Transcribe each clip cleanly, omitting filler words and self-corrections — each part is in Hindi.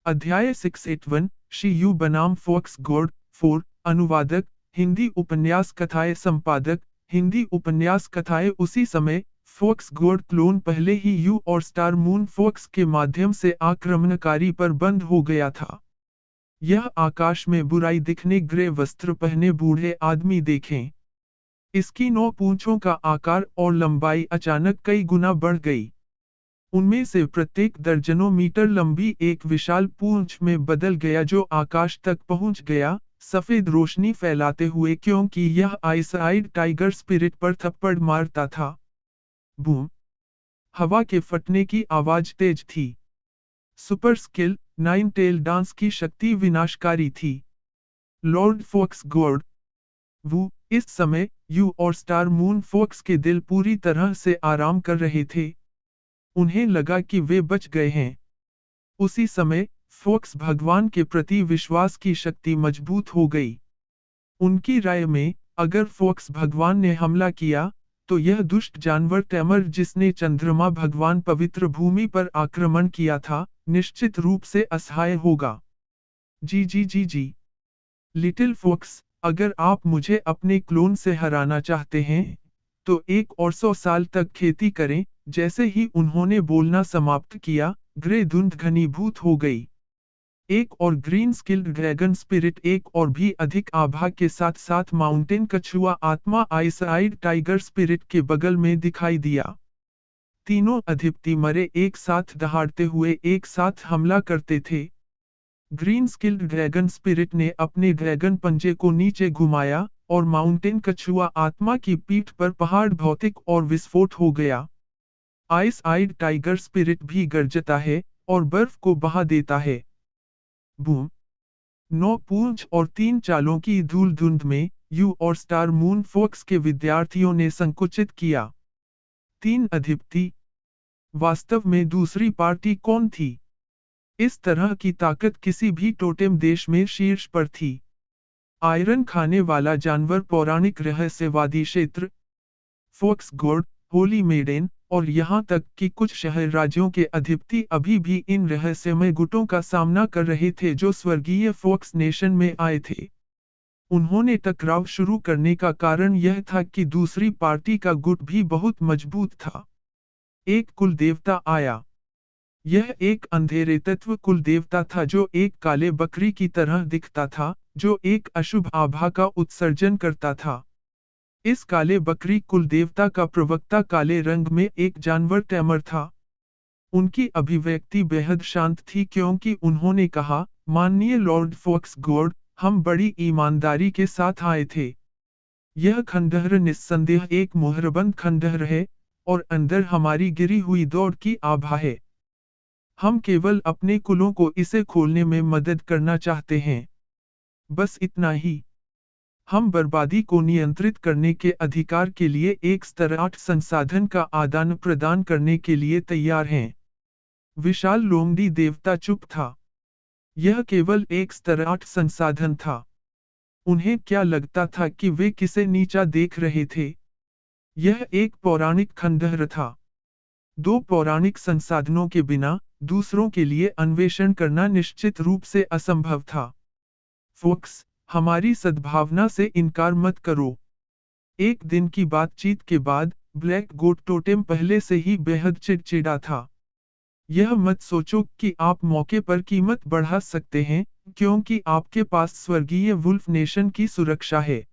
अध्याय 681 शी यू बनाम फॉक्स गॉड 4 अनुवादक हिंदी उपन्यास कथाएं संपादक हिंदी उपन्यास कथाएं उसी समय फॉक्स गॉड क्लोन पहले ही यू और स्टार मून फॉक्स के माध्यम से आक्रमणकारी पर बंद हो गया था। यह आकाश में बुराई दिखने ग्रे वस्त्र पहने बूढ़े आदमी देखें। इसकी 9 पूंछों का आकार और लंबाई अचानक कई गुना बढ़ गई। उनमें से प्रत्येक दर्जनों मीटर लंबी एक विशाल पूंछ में बदल गया जो आकाश तक पहुंच गया, सफेद रोशनी फैलाते हुए क्योंकि यह आइस-आइड टाइगर स्पिरिट पर थप्पड़ मारता था। बूम! हवा के फटने की आवाज तेज थी। सुपर स्किल 9 टेल डांस की शक्ति विनाशकारी थी। लॉर्ड फॉक्स गॉड वो इस समय यू और स्टार मून फॉक्स के दिल पूरी तरह से आराम कर रहे थे। उन्हें लगा कि वे बच गए हैं। उसी समय फॉक्स भगवान के प्रति विश्वास की शक्ति मजबूत हो गई। उनकी राय में अगर फॉक्स भगवान ने हमला किया तो यह दुष्ट जानवर टैमर जिसने चंद्रमा भगवान पवित्र भूमि पर आक्रमण किया था, निश्चित रूप से असहाय होगा। जी। लिटिल फॉक्स, अगर आप मुझे अपने क्लोन से हराना चाहते हैं, तो 1 और 100 साल तक खेती करें। जैसे ही उन्होंने बोलना समाप्त किया, ग्रे धुंध घनीभूत हो गई। एक और ग्रीन स्किल्ड ड्रैगन स्पिरिट एक और भी अधिक आभा के साथ साथ माउंटेन कछुआ आत्मा आइस-आइड टाइगर स्पिरिट के बगल में दिखाई दिया। तीनों अधिपति मरे एक साथ दहाड़ते हुए एक साथ हमला करते थे। ग्रीन स्किल्ड ड्रैगन स्पिरिट ने अपने ड्रैगन पंजे को नीचे घुमाया और माउंटेन कछुआ आत्मा की पीठ पर पहाड़ भौतिक और विस्फोट हो गया। आइस-आइड टाइगर स्पिरिट भी गरजता है और बर्फ को बहा देता है। बूम! 9 पूंछ और 3 चालों की धूल धुंध में यू और स्टार मून फॉक्स के विद्यार्थियों ने संकुचित किया। 3 अधिपति। वास्तव में दूसरी पार्टी कौन थी? इस तरह की ताकत किसी भी टोटेम देश में शीर्ष पर थी। आयरन खाने वाला जानवर पौराणिक रहस्यवादी क्षेत्र, फॉक्स गॉड, होली मेडेन, और यहाँ तक कि कुछ शहर राज्यों के अधिपति अभी भी इन रहस्यमय गुटों का सामना कर रहे थे जो स्वर्गीय फॉक्स नेशन में आए थे। उन्होंने टकराव शुरू करने का कारण यह था कि दूसरी पार्टी का गुट भी बहुत मजबूत था। एक कुल देवता आया। यह एक अंधेरे तत्व कुल देवता था जो एक काले बकरी की तरह दिखता था, जो एक अशुभ आभा का उत्सर्जन करता था। इस काले बकरी कुल देवता का प्रवक्ता काले रंग में एक जानवर टैमर था। उनकी अभिव्यक्ति बेहद शांत थी क्योंकि उन्होंने कहा, माननीय लॉर्ड फॉक्स गॉड, हम बड़ी ईमानदारी के साथ आए थे। यह खंडहर निस्संदेह एक मोहरबंद खंडहर है और अंदर हमारी गिरी हुई दौड़ की आभा है। हम केवल अपने कुलों को इसे खोलने में मदद करना चाहते हैं। बस इतना ही। हम बर्बादी को नियंत्रित करने के अधिकार के लिए एक स्तर 8 संसाधन का आदान प्रदान करने के लिए तैयार हैं। विशाल लोमड़ी देवता चुप था। यह केवल एक स्तर 8 संसाधन था। उन्हें क्या लगता था कि वे किसे नीचा देख रहे थे? यह एक पौराणिक खंडहर था। 2 पौराणिक संसाधनों के बिना दूसरों के लिए अन्वेषण करना निश्चित रूप से असंभव था। फॉक्स, हमारी सद्भावना से इनकार मत करो। एक दिन की बातचीत के बाद ब्लैक गोट टोटेम पहले से ही बेहद चिड़चिड़ा था। यह मत सोचो कि आप मौके पर कीमत बढ़ा सकते हैं, क्योंकि आपके पास स्वर्गीय वुल्फ नेशन की सुरक्षा है।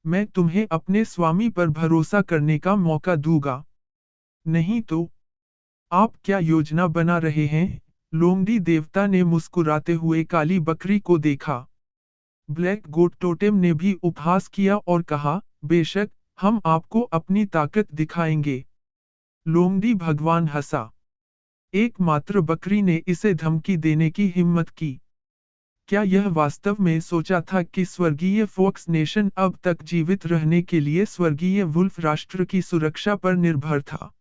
मैं तुम्हें अपने स्वामी पर भरोसा करने का मौका दूंगा। नहीं तो आप क्या योजना बना रहे हैं? लोमड़ी देवता ने मुस्कुराते हुए काली बकरी को देखा। ब्लैक गोट टोटेम ने भी उपहास किया और कहा, बेशक, हम आपको अपनी ताकत दिखाएंगे। लोमड़ी भगवान हंसा। एकमात्र बकरी ने इसे धमकी देने की हिम्मत की। क्या यह वास्तव में सोचा था कि स्वर्गीय फॉक्स नेशन अब तक जीवित रहने के लिए स्वर्गीय वुल्फ राष्ट्र की सुरक्षा पर निर्भर था?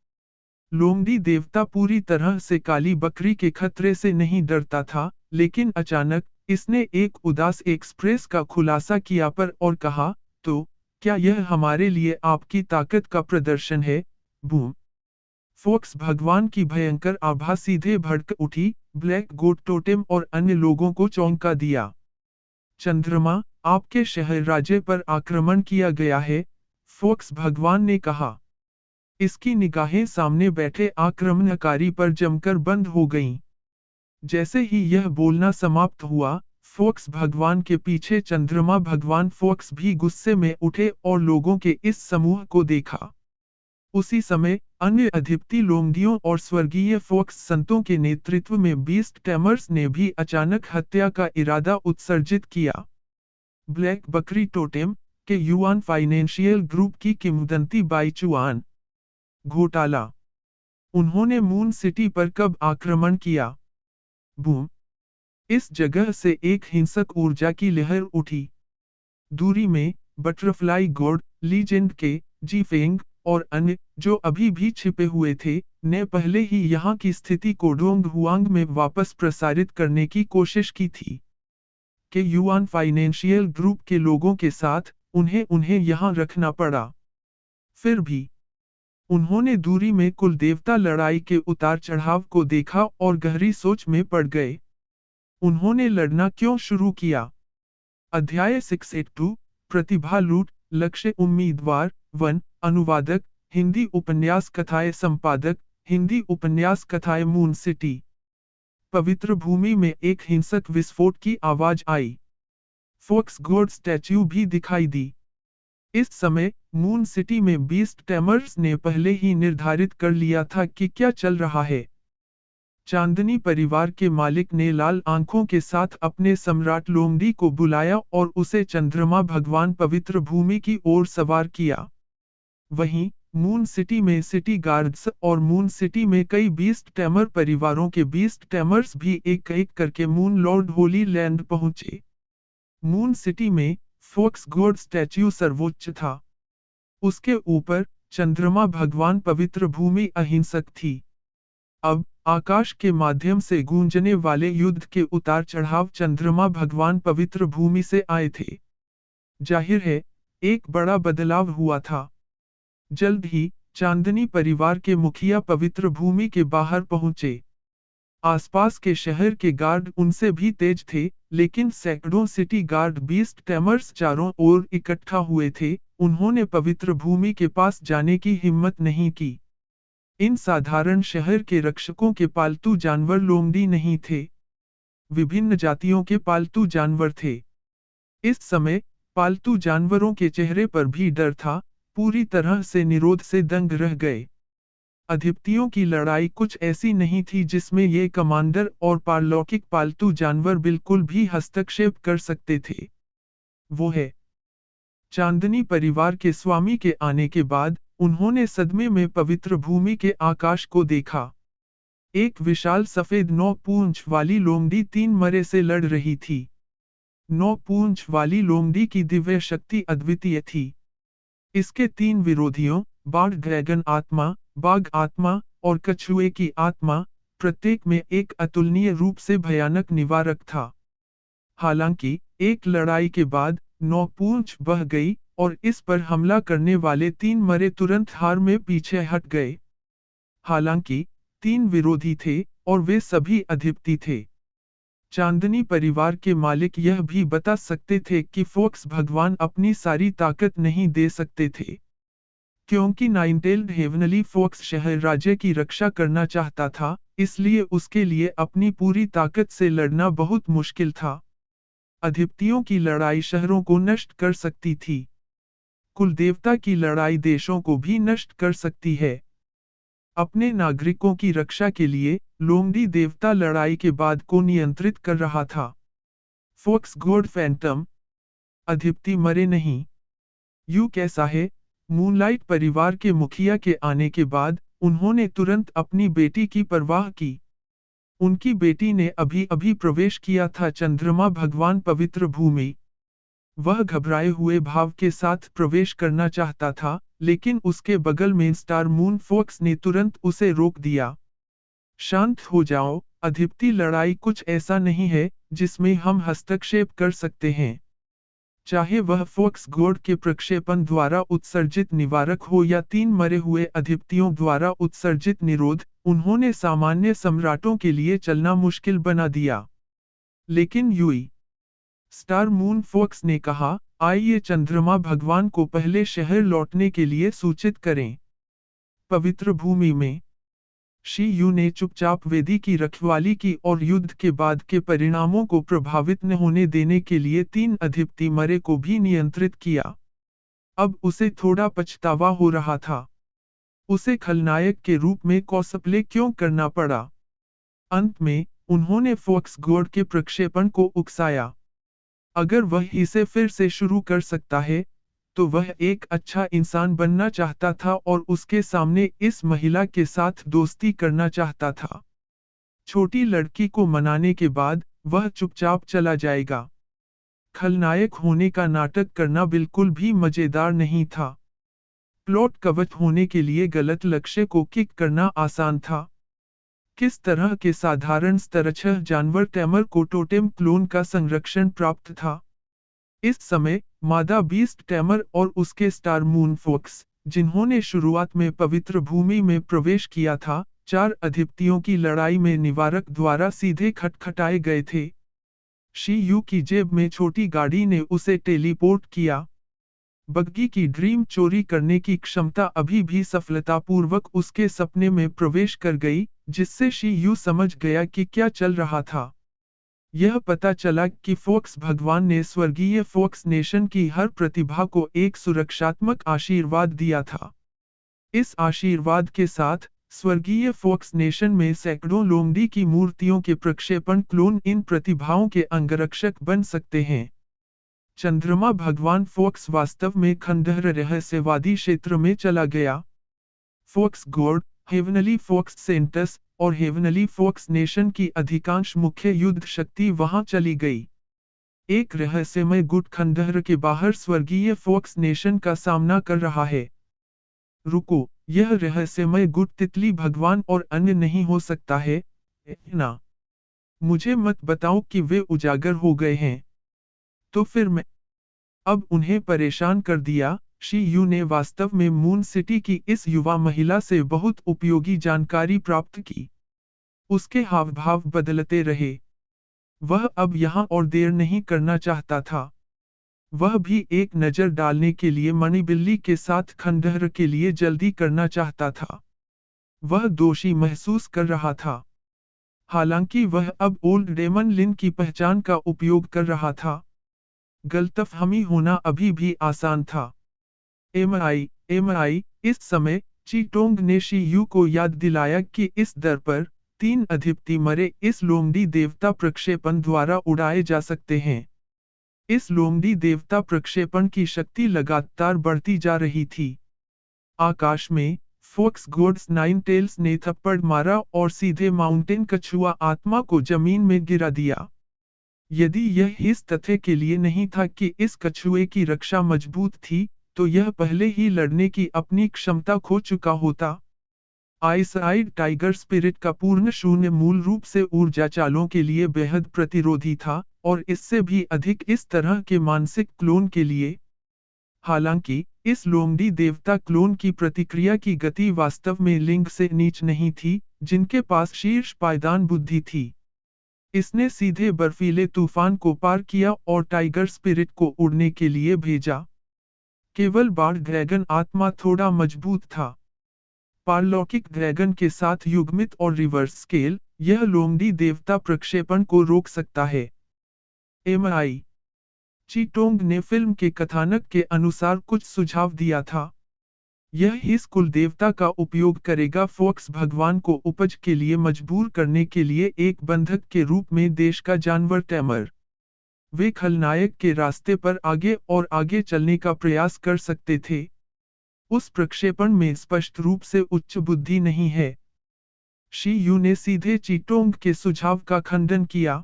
लोमड़ी देवता पूरी तरह से काली बकरी के खतरे से नहीं डरता था, लेकिन अचानक इसने एक उदास एक्सप्रेस का खुलासा किया पर और कहा, तो क्या यह हमारे लिए आपकी ताकत का प्रदर्शन है? बूम! फॉक्स भगवान की भयंकर आभा सीधे भड़क उठी, ब्लैक गोट टोटेम और अन्य लोगों को चौंका दिया। चंद्रमा, आपके शहर राज्य पर आक्रमण किया गया है, फोक्स भगवान ने कहा। इसकी निगाहें सामने बैठे आक्रमणकारी पर जमकर बंद हो गईं। जैसे ही यह बोलना समाप्त हुआ, फोक्स भगवान के पीछे चंद्रमा भगवान फोक्स भी गुस्से में उठे और लोगों के इस समूह को देखा। उसी समय अन्य अधिपति लोमड़ियों और स्वर्गीय फोक्स संतों के नेतृत्व में बीस्ट टैमर्स ने भी अचानक हत्या का इरादा उत्सर्जित किया। ब्लैक बकरी टोटेम के युआन फाइनेंशियल ग्रुप की किंवदंती बाइचुआन घोटाला। उन्होंने मून सिटी पर कब आक्रमण किया? बूम! इस जगह से एक हिंसक ऊर्जा की लहर उठी। दूरी में बटरफ्लाई गॉड लीजेंड के जीफेंग और अन्य, जो अभी भी छिपे हुए थे, ने पहले ही यहाँ की स्थिति को डोंग हुआंग में वापस प्रसारित करने की कोशिश की थी। के युआन फाइनेंशियल ग्रुप के लोगों के साथ उन्हें यहाँ रखना पड़ा। फिर भी उन्होंने दूरी में कुल देवता लड़ाई के उतार चढ़ाव को देखा और गहरी सोच में पड़ गए। उन्होंने लड़ना क्यों शुरू किया? अध्याय 682 प्रतिभा लूट लक्ष्य उम्मीदवार 1 अनुवादक हिंदी उपन्यास कथाएं संपादक हिंदी उपन्यास कथाएं मून सिटी। पवित्र भूमि में एक हिंसक विस्फोट की आवाज आई। फोक्स गॉड स्टैच्यू भी दिखाई दी। इस समय मून सिटी में बीस्ट टैमर्स ने पहले ही निर्धारित कर लिया था कि क्या चल रहा है। चांदनी परिवार के मालिक ने लाल आंखों के साथ अपने सम्राट लोमड़ी को बुलाया और उसे चंद्रमा भगवान पवित्र भूमि की ओर सवार किया। वहीं मून सिटी में सिटी गार्ड्स और मून सिटी में कई बीस्ट टैमर परिवारों के बीस्ट टैमर्स भी एक एक करके मून लॉर्ड होली लैंड पहुंचे। मून सिटी में फोक्स गॉड स्टैच्यू सर्वोच्च था। उसके ऊपर चंद्रमा भगवान पवित्र भूमि अहिंसक थी। अब आकाश के माध्यम से गूंजने वाले युद्ध के उतार चढ़ाव चंद्रमा भगवान पवित्र भूमि से आए थे। जाहिर है, एक बड़ा बदलाव हुआ था। जल्द ही चांदनी परिवार के मुखिया पवित्र भूमि के बाहर पहुंचे। आसपास के शहर के गार्ड उनसे भी तेज थे, लेकिन सैकड़ों सिटी गार्ड बीस्ट टैमर्स चारों ओर इकट्ठा हुए थे। उन्होंने पवित्र भूमि के पास जाने की हिम्मत नहीं की। इन साधारण शहर के रक्षकों के पालतू जानवर लोमड़ी नहीं थे। विभिन्न जातियों के पालतू जानवर थे। इस समय पालतू जानवरों के चेहरे पर भी डर था, पूरी तरह से निरोध से दंग रह गए। अधिपतियों की लड़ाई कुछ ऐसी नहीं थी जिसमें ये कमांडर और पारलौकिक पालतू जानवर बिल्कुल भी हस्तक्षेप कर सकते थे। वो है चांदनी परिवार के स्वामी के आने के बाद उन्होंने सदमे में पवित्र भूमि के आकाश को देखा। एक विशाल सफेद 9 पूंछ वाली लोमड़ी 3 मरे से लड़ रही थी। 9 पूंछ वाली लोमड़ी की दिव्य शक्ति अद्वितीय थी। इसके 3 विरोधियों, बाघ ड्रैगन आत्मा, बाघ आत्मा और कछुए की आत्मा, प्रत्येक में एक अतुलनीय रूप से भयानक निवारक था। हालांकि एक लड़ाई के बाद 9 पूंछ बह गई और इस पर हमला करने वाले 3 मरे तुरंत हार में पीछे हट गए। हालांकि 3 विरोधी थे और वे सभी अधिपति थे। चांदनी परिवार के मालिक यह भी बता सकते थे कि फोक्स भगवान अपनी सारी ताकत नहीं दे सकते थे, क्योंकि नाइनटेल्ड हेवनली फोक्स शहर राज्य की रक्षा करना चाहता था, इसलिए उसके लिए अपनी पूरी ताकत से लड़ना बहुत मुश्किल था। अधिपतियों की लड़ाई शहरों को नष्ट कर सकती थी। कुल देवता की लड़ाई देशों को भी नष्ट कर सकती है। अपने नागरिकों की रक्षा के लिए लोमड़ी देवता लड़ाई के बाद को नियंत्रित कर रहा था। फोक्स गॉड फैंटम अधिपति मरे नहीं। यूं कैसा है? मूनलाइट परिवार के मुखिया के आने के बाद उन्होंने तुरंत अपनी बेटी की परवाह की। उनकी बेटी ने अभी अभी प्रवेश किया था चंद्रमा भगवान पवित्र भूमि। वह घबराए हुए भाव के साथ प्रवेश करना चाहता था, लेकिन उसके बगल में स्टार मून फोक्स ने तुरंत उसे रोक दिया। शांत हो जाओ, अधिपति लड़ाई कुछ ऐसा नहीं है जिसमें हम हस्तक्षेप कर सकते हैं। चाहे वह फोक्स गॉड के प्रक्षेपण द्वारा उत्सर्जित निवारक हो या 3 मरे हुए अधिपतियों द्वारा उत्सर्जित निरोध, उन्होंने सामान्य सम्राटों के लिए चलना मुश्किल बना दिया। लेकिन यूई स्टार मून फोक्स ने कहा, आइए चंद्रमा भगवान को पहले शहर लौटने के लिए सूचित करें। पवित्र भूमि में शी यू ने चुपचाप वेदी की रखवाली की और युद्ध के बाद के परिणामों को प्रभावित न होने देने के लिए 3 अधिपति मरे को भी नियंत्रित किया। अब उसे थोड़ा पछतावा हो रहा था। उसे खलनायक के रूप में कॉस्प्ले क्यों करना पड़ा? अंत में, उन्होंने फोक्स गॉड के प्रक्षेपण को उकसाया। अगर वह इसे फिर से शुरू कर सकता है, तो वह एक अच्छा इंसान बनना चाहता था और उसके सामने इस महिला के साथ दोस्ती करना चाहता था। छोटी लड़की को मनाने के बाद, वह चुपचाप चला जाएगा। खलनायक होने का नाटक करना बिल्कुल भी मजेदार नहीं था। प्लॉट कवच होने के लिए गलत लक्ष्य को किक करना आसान था। किस तरह के साधारण स्तरछह जानवर टैमर को टोटेम क्लोन का संरक्षण प्राप्त था? इस समय, मादा बीस्ट टैमर और उसके स्टार मून फोक्स, जिन्होंने शुरुआत में पवित्र भूमि में प्रवेश किया था, 4 अधिपतियों की लड़ाई में निवारक द्वारा सीधे खटखटाए गए थे। शी यू की जेब में छोटी गाड़ी ने उसे टेलीपोर्ट किया। बग्गी की ड्रीम चोरी करने की क्षमता अभी भी सफलतापूर्वक उसके सपने में प्रवेश कर गई, जिससे शी यू समझ गया कि क्या चल रहा था। यह पता चला कि फोक्स भगवान ने स्वर्गीय फोक्स नेशन की हर प्रतिभा को एक सुरक्षात्मक आशीर्वाद दिया था। इस आशीर्वाद के साथ, स्वर्गीय फोक्स नेशन में सैकड़ों लोमड़ी की मूर्तियों के प्रक्षेपण क्लोन इन प्रतिभाओं के अंगरक्षक बन सकते हैं। चंद्रमा भगवान फोक्स वास्तव में खंडहर रहस्यवादी क्षेत्र में चला गया। Fox god, heavenly fox saints और हेवनली फोक्स नेशन की अधिकांश मुख्य युद्ध शक्ति वहां चली गई। एक रहस्यमय गुट खंडहर के बाहर स्वर्गीय फोक्स नेशन का सामना कर रहा है। रुको, यह रहस्यमय गुट तितली भगवान और अन्य नहीं हो सकता है ना? मुझे मत बताओ कि वे उजागर हो गए हैं। तो फिर मैं अब उन्हें परेशान कर दिया। शी यू ने वास्तव में मून सिटी की इस युवा महिला से बहुत उपयोगी जानकारी प्राप्त की। उसके हाव भाव बदलते रहे। वह अब यहाँ और देर नहीं करना चाहता था। वह भी एक नज़र डालने के लिए मणिबिल्ली के साथ खंडहर के लिए जल्दी करना चाहता था। वह दोषी महसूस कर रहा था। हालांकि वह अब ओल्ड डेमन लिन की पहचान का उपयोग कर रहा था। गलतफहमी होना अभी भी आसान था। एमआई, इस समय, चीटोंग ने शी यू को याद दिलाया कि इस दर पर 3 अधिपति मरे इस लोमड़ी देवता प्रक्षेपण द्वारा उड़ाए जा सकते हैं। इस लोमड़ी देवता प्रक्षेपण की शक्ति लगातार बढ़ती जा रही थी। आकाश में, फोक्स गॉड्स 9 टेल्स ने थप्पड़ मारा और सीधे माउंटेन कछुआ आत्मा को जमीन में गिरा दिया। यदि यह इस तथ्य के लिए नहीं था कि इस कछुए की रक्षा मजबूत थी, तो यह पहले ही लड़ने की अपनी क्षमता खो चुका होता। आइसआइड टाइगर स्पिरिट का पूर्ण शून्य मूल रूप से ऊर्जा चालों के लिए बेहद प्रतिरोधी था, और इससे भी अधिक इस तरह के मानसिक क्लोन के लिए। हालांकि, इस लोमड़ी देवता क्लोन की प्रतिक्रिया की गति वास्तव में लिंग से नीच नहीं थी, जिनके पास शीर्ष पायदान बुद्धि थी। इसने सीधे बर्फीले तूफान को पार किया और टाइगर स्पिरिट को उड़ने के लिए भेजा। केवल बार्ड ड्रैगन आत्मा थोड़ा मजबूत था। पारलौकिक ड्रैगन के साथ युग्मित और रिवर्स स्केल, यह लोमड़ी देवता प्रक्षेपण को रोक सकता है। एमआई चीटोंग ने फिल्म के कथानक के अनुसार कुछ सुझाव दिया था। यह इस कुल देवता का उपयोग करेगा फोक्स भगवान को उपज के लिए मजबूर करने के लिए एक बंधक के रूप में देश का जानवर टैमर। वे खलनायक के रास्ते पर आगे और आगे चलने का प्रयास कर सकते थे। उस प्रक्षेपण में स्पष्ट रूप से उच्च बुद्धि नहीं है। शी यू ने सीधे चीटोंग के सुझाव का खंडन किया।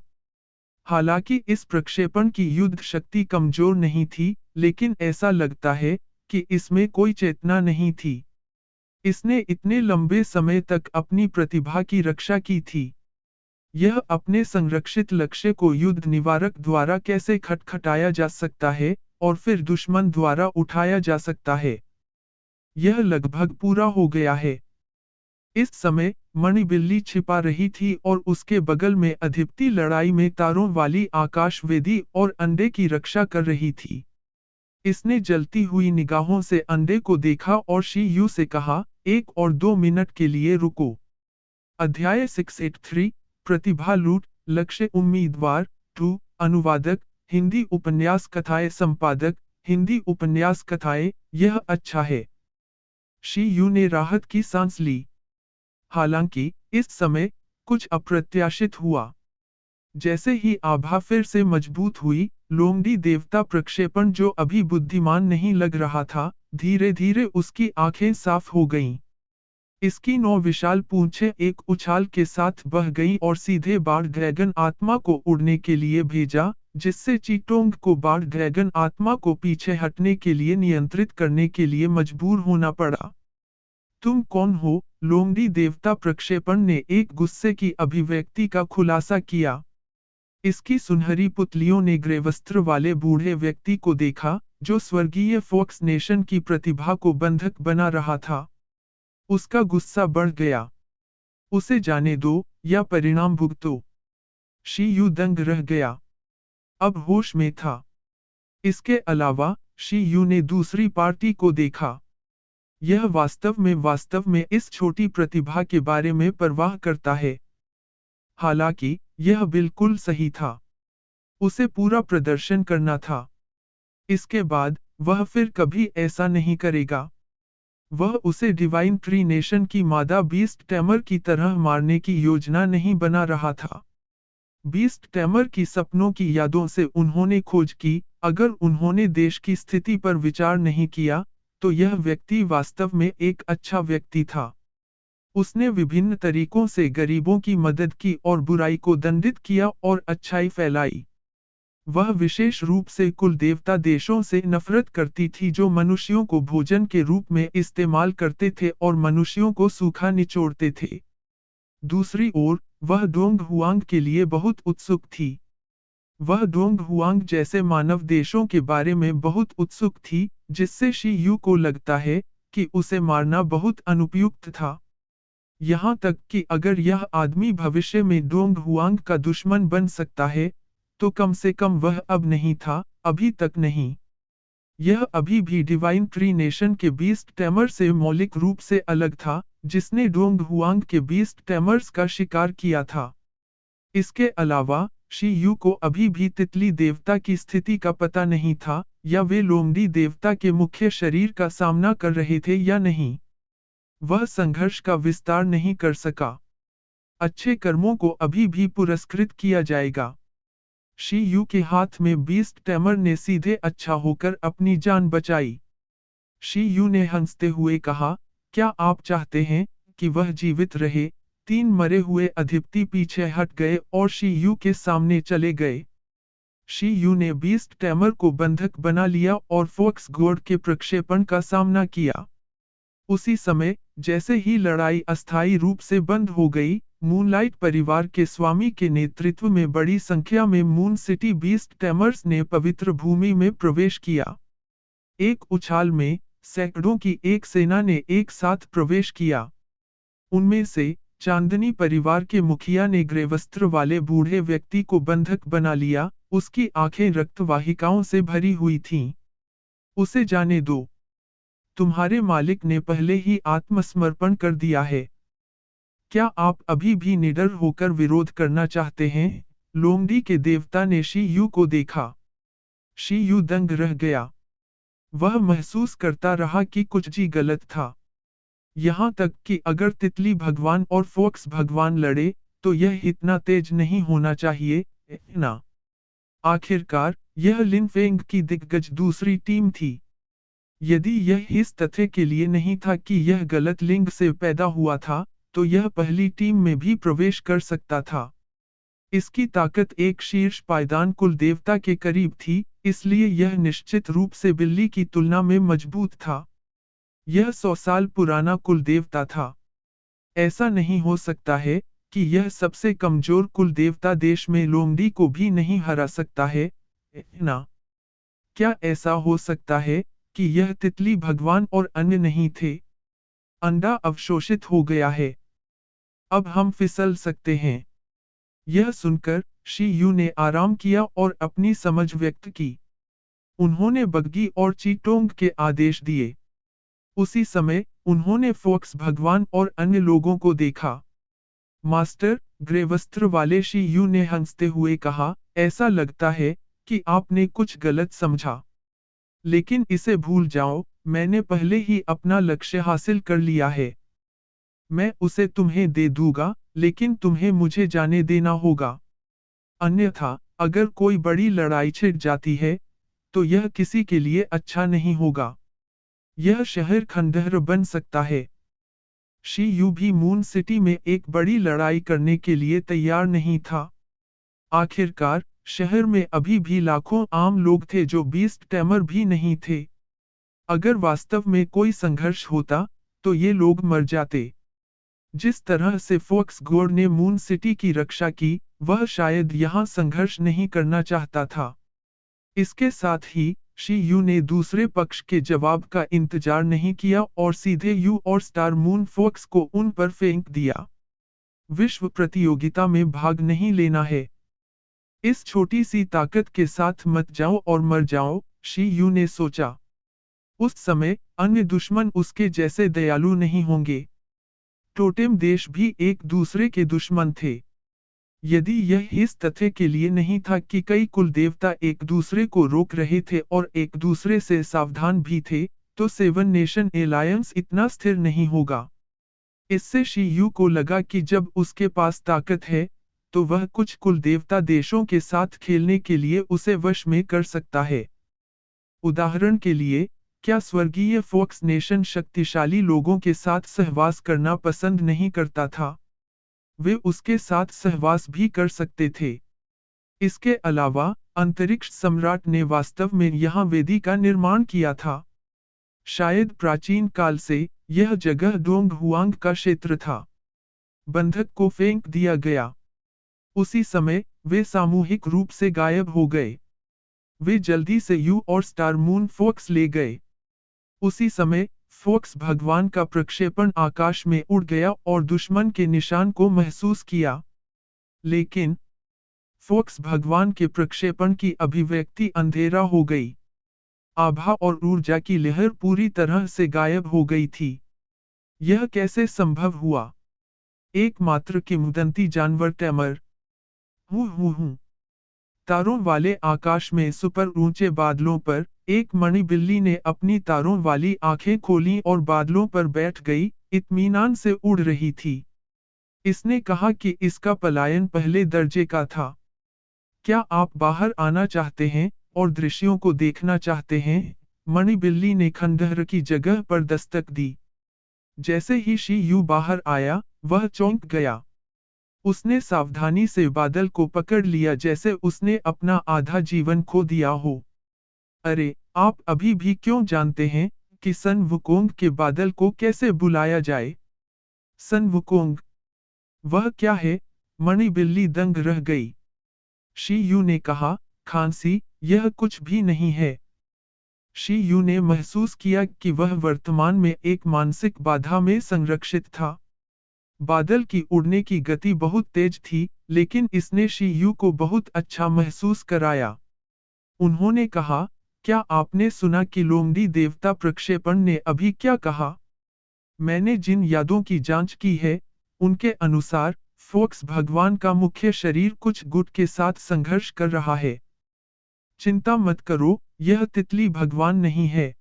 हालांकि इस प्रक्षेपण की युद्ध शक्ति कमजोर नहीं थी, लेकिन ऐसा लगता है कि इसमें कोई चेतना नहीं थी। इसने इतने लंबे समय तक अपनी प्रतिभा की रक्षा की थी। यह अपने संरक्षित लक्ष्य को युद्ध निवारक द्वारा कैसे खटखटाया जा सकता है, और फिर दुश्मन द्वारा उठाया जा सकता है। यह लगभग पूरा हो गया है। इस समय मणि बिल्ली छिपा रही थी और उसके बगल में अधिपति लड़ाई में तारों वाली आकाश वेदी और अंडे की रक्षा कर रही थी। इसने जलती हुई निगाहों से अंडे को देखा और शी यू से कहा, 1 और 2 मिनट के लिए रुको। अध्याय 683 प्रतिभा लूट, लक्ष्य उम्मीदवार 2 अनुवादक, हिंदी उपन्यास कथाएं संपादक, हिंदी उपन्यास कथाएं, यह अच्छा है। शी यू ने राहत की सांस ली। हालांकि, इस समय, कुछ अप्रत्याशित हुआ। जैसे ही आभा फिर से मजबूत हुई, लोमड़ी देवता प्रक्षेपण जो अभी बुद्धिमान नहीं लग रहा था, धीरे धीरे उसकी आंखें साफ हो गईं। इसकी 9 विशाल पूंछें एक उछाल के साथ बह गईं और सीधे बाढ़ ड्रैगन आत्मा को उड़ने के लिए भेजा, जिससे चीटोंग को बाढ़ ड्रैगन आत्मा को पीछे हटने के लिए नियंत्रित करने के लिए मजबूर होना पड़ा। तुम कौन हो? लोमड़ी देवता प्रक्षेपण ने एक गुस्से की अभिव्यक्ति का खुलासा किया। इसकी सुनहरी पुतलियों ने ग्रे वस्त्र वाले बूढ़े व्यक्ति को देखा, जो स्वर्गीय फोक्स नेशन की प्रतिभा को बंधक बना रहा था। उसका गुस्सा बढ़ गया। उसे जाने दो, या परिणाम भुगतो। शी यू दंग रह गया। अब होश में था। इसके अलावा, शी यू ने दूसरी पार्टी को देखा। यह वास्तव में इस छोटी प्रतिभा के बारे में परवाह करता है। हालांकि, यह बिल्कुल सही था। उसे पूरा प्रदर्शन करना था। इसके बाद, वह फिर कभी ऐसा नहीं करेगा। वह उसे डिवाइन ट्री नेशन की मादा बीस्ट टैमर की तरह मारने की योजना नहीं बना रहा था। बीस्ट टैमर की सपनों की यादों से उन्होंने खोज की, अगर उन्होंने देश की स्थिति पर विचार नहीं किया, तो यह व्यक्ति वास्तव में एक अच्छा व्यक्ति था। उसने विभिन्न तरीकों से गरीबों की मदद की और बुराई को दंडित किया और अच्छाई फैलाई। वह विशेष रूप से कुल देवता देशों से नफरत करती थी जो मनुष्यों को भोजन के रूप में इस्तेमाल करते थे और मनुष्यों को सूखा निचोड़ते थे। दूसरी ओर, वह डोंग हुआंग के लिए बहुत उत्सुक थी। वह डोंग हुआंग जैसे मानव देशों के बारे में बहुत उत्सुक थी, जिससे शी यू को लगता है कि उसे मारना बहुत अनुपयुक्त था। यहाँ तक कि अगर यह आदमी भविष्य में डोंग हुआंग का दुश्मन बन सकता है, तो कम से कम वह अब नहीं था, अभी तक नहीं। यह अभी भी डिवाइन ट्री नेशन के बीस्ट टैमर से मौलिक रूप से अलग था, जिसने डोंग हुआंग के बीस्ट टैमर्स का शिकार किया था। इसके अलावा, शी यू को अभी भी तितली देवता की स्थिति का पता नहीं था, या वे लोमड़ी देवता के मुख्य शरीर का सामना कर रहे थे या नहीं। वह संघर्ष का विस्तार नहीं कर सका। अच्छे कर्मों को अभी भी पुरस्कृत किया जाएगा। शी यू के हाथ में बीस्ट टैमर ने सीधे अच्छा होकर अपनी जान बचाई। शी यू ने हंसते हुए कहा, क्या आप चाहते हैं कि वह जीवित रहे? 3 मरे हुए अधिपति पीछे हट गए और शी यू के सामने चले गए। शी यू ने बीस्ट टैमर को बंधक बना लिया और फोक्स गोड के प्रक्षेपण का सामना किया। उसी समय, जैसे ही लड़ाई अस्थायी रूप से बंद हो गई, मूनलाइट परिवार के स्वामी के नेतृत्व में बड़ी संख्या में मून सिटी बीस्ट टैमर्स ने पवित्र भूमि में प्रवेश किया। एक उछाल में, सैकड़ों की एक सेना ने एक साथ प्रवेश किया। उनमें से, चांदनी परिवार के मुखिया ने ग्रे वस्त्र वाले बूढ़े व्यक्ति को बंधक बना लिया, उसकी आंखें रक्तवाहिकाओं से भरी हुई थीं। उसे जाने दो। तुम्हारे मालिक ने पहले ही आत्मसमर्पण कर दिया है। क्या आप अभी भी निडर होकर विरोध करना चाहते हैं? लोमड़ी के देवता ने शी यू को देखा। शी यू दंग रह गया। वह महसूस करता रहा कि कुछ जी गलत था। यहाँ तक कि अगर तितली भगवान और फोक्स भगवान लड़े, तो यह इतना तेज नहीं होना चाहिए, ना। आखिरकार, यह लिन फेंग की दिग्गज दूसरी टीम थी। यदि यह इस तथ्य के लिए नहीं था कि यह गलत लिंग से पैदा हुआ था, तो यह पहली टीम में भी प्रवेश कर सकता था। इसकी ताकत एक शीर्ष पायदान कुल देवता के करीब थी, इसलिए यह निश्चित रूप से बिल्ली की तुलना में मजबूत था। यह 100 साल पुराना कुल देवता था। ऐसा नहीं हो सकता है कि यह सबसे कमजोर कुल देवता देश में लोमड़ी को भी नहीं हरा सकता है, ना। क्या ऐसा हो सकता है कि यह तितली भगवान और अन्य नहीं थे? अंडा अवशोषित हो गया है। अब हम फिसल सकते हैं। यह सुनकर शी यू ने आराम किया और अपनी समझ व्यक्त की। उन्होंने बग्गी और चीटोंग के आदेश दिए। उसी समय उन्होंने फोक्स भगवान और अन्य लोगों को देखा। मास्टर, ग्रे वस्त्र वाले शी यू ने हंसते हुए कहा, ऐसा लगता है कि आपने कुछ गलत समझा। लेकिन इसे भूल जाओ, मैंने पहले ही अपना लक्ष्य हासिल कर लिया है। मैं उसे तुम्हें दे दूंगा, लेकिन तुम्हें मुझे जाने देना होगा। अन्यथा, अगर कोई बड़ी लड़ाई छिड़ जाती है, तो यह किसी के लिए अच्छा नहीं होगा। यह शहर खंडहर बन सकता है। शी यू भी मून सिटी में एक बड़ी लड़ाई करने के लिए तैयार नहीं था। आखिरकार, शहर में अभी भी लाखों आम लोग थे जो बीस्ट टैमर भी नहीं थे। अगर वास्तव में कोई संघर्ष होता, तो ये लोग मर जाते। जिस तरह से फोक्स गोड ने मून सिटी की रक्षा की, वह शायद यहाँ संघर्ष नहीं करना चाहता था। इसके साथ ही, शी यू ने दूसरे पक्ष के जवाब का इंतजार नहीं किया और सीधे यू और स्टार मून फोक्स को उन पर फेंक दिया। विश्व प्रतियोगिता में भाग नहीं लेना है। इस छोटी सी ताकत के साथ मत जाओ और मर जाओ, शी यू ने सोचा। उस समय, अन्य दुश्मन उसके जैसे दयालु नहीं होंगे। टोटेम देश भी एक दूसरे के दुश्मन थे। यदि यह इस तथ्य के लिए नहीं था कि कई कुल देवता एक दूसरे को रोक रहे थे और एक दूसरे से सावधान भी थे, तो सेवन नेशन एलायंस इतना स्थिर नहीं होगा। इससे शी यू को लगा कि जब उसके पास ताकत है, तो वह कुछ कुल देवता देशों के साथ खेलने के लिए उसे वश में कर सकता है। उदाहरण के लिए, क्या स्वर्गीय फोक्स नेशन शक्तिशाली लोगों के साथ सहवास करना पसंद नहीं करता था? वे उसके साथ सहवास भी कर सकते थे। इसके अलावा, अंतरिक्ष सम्राट ने वास्तव में यहाँ वेदी का निर्माण किया था। शायद प्राचीन काल से, यह जगह डोंग हुआंग का क्षेत्र था। बंधक को फेंक दिया गया। उसी समय, वे सामूहिक रूप से गायब हो गए। वे जल्दी से यू और स्टार मून फोक्स ले गए। उसी समय, फोक्स भगवान का प्रक्षेपण आकाश में उड़ गया और दुश्मन के निशान को महसूस किया। लेकिन, फोक्स भगवान के प्रक्षेपण की अभिव्यक्ति अंधेरा हो गई। आभा और ऊर्जा की लहर पूरी तरह से गायब हो गई थी। यह कैसे संभव हुआ? एकमात्र किंवदंती जानवर टैमर। हूँ। तारों वाले आकाश में सुपर ऊंचे बादलों पर, एक मणि बिल्ली ने अपनी तारों वाली आंखें खोलीं और बादलों पर बैठ गई, इत्मीनान से उड़ रही थी। इसने कहा कि इसका पलायन पहले दर्जे का था। क्या आप बाहर आना चाहते हैं और दृश्यों को देखना चाहते हैं? मणि बिल्ली ने खंडहर की जगह पर दस्तक दी। जैसे ही शी यू बाहर आया, वह चौंक गया। उसने सावधानी से बादल को पकड़ लिया जैसे उसने अपना आधा जीवन खो दिया हो। अरे, आप अभी भी क्यों जानते हैं कि सन वुकोंग के बादल को कैसे बुलाया जाए? सन वुकोंग? वह क्या है? मणि बिल्ली दंग रह गई। शी यू ने कहा, खांसी, यह कुछ भी नहीं है। शी यू ने महसूस किया कि वह वर्तमान में एक मानसिक बाधा में संरक्षित था। बादल की उड़ने की गति बहुत तेज थी, लेकिन इसने शी यू को बहुत अच्छा महसूस कराया। उन्होंने कहा, क्या आपने सुना कि लोमड़ी देवता प्रक्षेपण ने अभी क्या कहा? मैंने जिन यादों की जांच की है, उनके अनुसार, फोक्स भगवान का मुख्य शरीर कुछ गुट के साथ संघर्ष कर रहा है। चिंता मत करो, यह तितली भगवान नहीं है।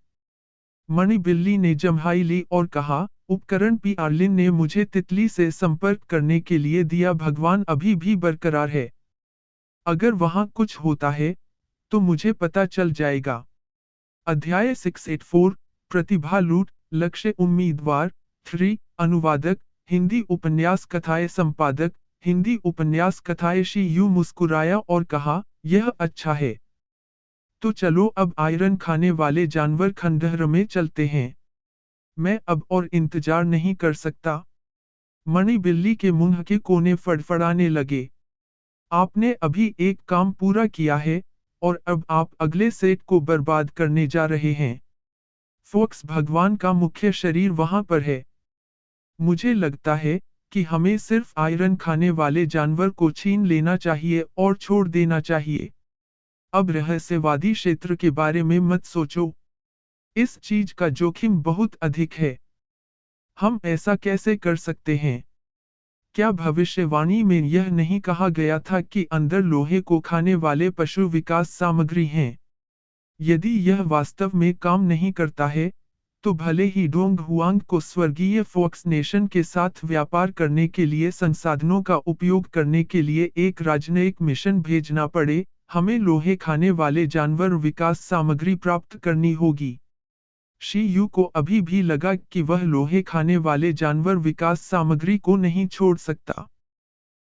मणि बिल्ली ने जम्हाई ली और कहा, उपकरण पी आर्लिन ने मुझे तितली से संपर्क करने के लिए दिया। भगवान अभी भी बरकरार है। अगर वहां कुछ होता है, तो मुझे पता चल जाएगा। अध्याय 684, प्रतिभा लूट, लक्ष्य उम्मीदवार 3, अनुवादक, हिंदी उपन्यास कथाएं संपादक, हिंदी उपन्यास कथाएं। शी यू मुस्कुराया और कहा, यह अच्छा है। तो चलो अब आयरन खाने वाले जानवर खंडहर में चलते हैं। मैं अब और इंतजार नहीं कर सकता। मणि बिल्ली के मुंह के कोने फड़फड़ाने लगे। आपने अभी एक काम पूरा किया है, और अब आप अगले सेट को बर्बाद करने जा रहे हैं। फोक्स भगवान का मुख्य शरीर वहां पर है। मुझे लगता है कि हमें सिर्फ आयरन खाने वाले जानवर को छीन लेना चाहिए और छोड़ देना चाहिए। अब रहस्यवादी क्षेत्र के बारे में मत सोचो। इस चीज का जोखिम बहुत अधिक है। हम ऐसा कैसे कर सकते हैं? क्या भविष्यवाणी में यह नहीं कहा गया था कि अंदर लोहे को खाने वाले पशु विकास सामग्री हैं? यदि यह वास्तव में काम नहीं करता है, तो भले ही डोंग हुआंग को स्वर्गीय फॉक्स नेशन के साथ व्यापार करने के लिए संसाधनों का उपयोग करने के लिए एक राजनयिक मिशन भेजना पड़े, हमें लोहे खाने वाले जानवर विकास सामग्री प्राप्त करनी होगी। शी यू को अभी भी लगा कि वह लोहे खाने वाले जानवर विकास सामग्री को नहीं छोड़ सकता।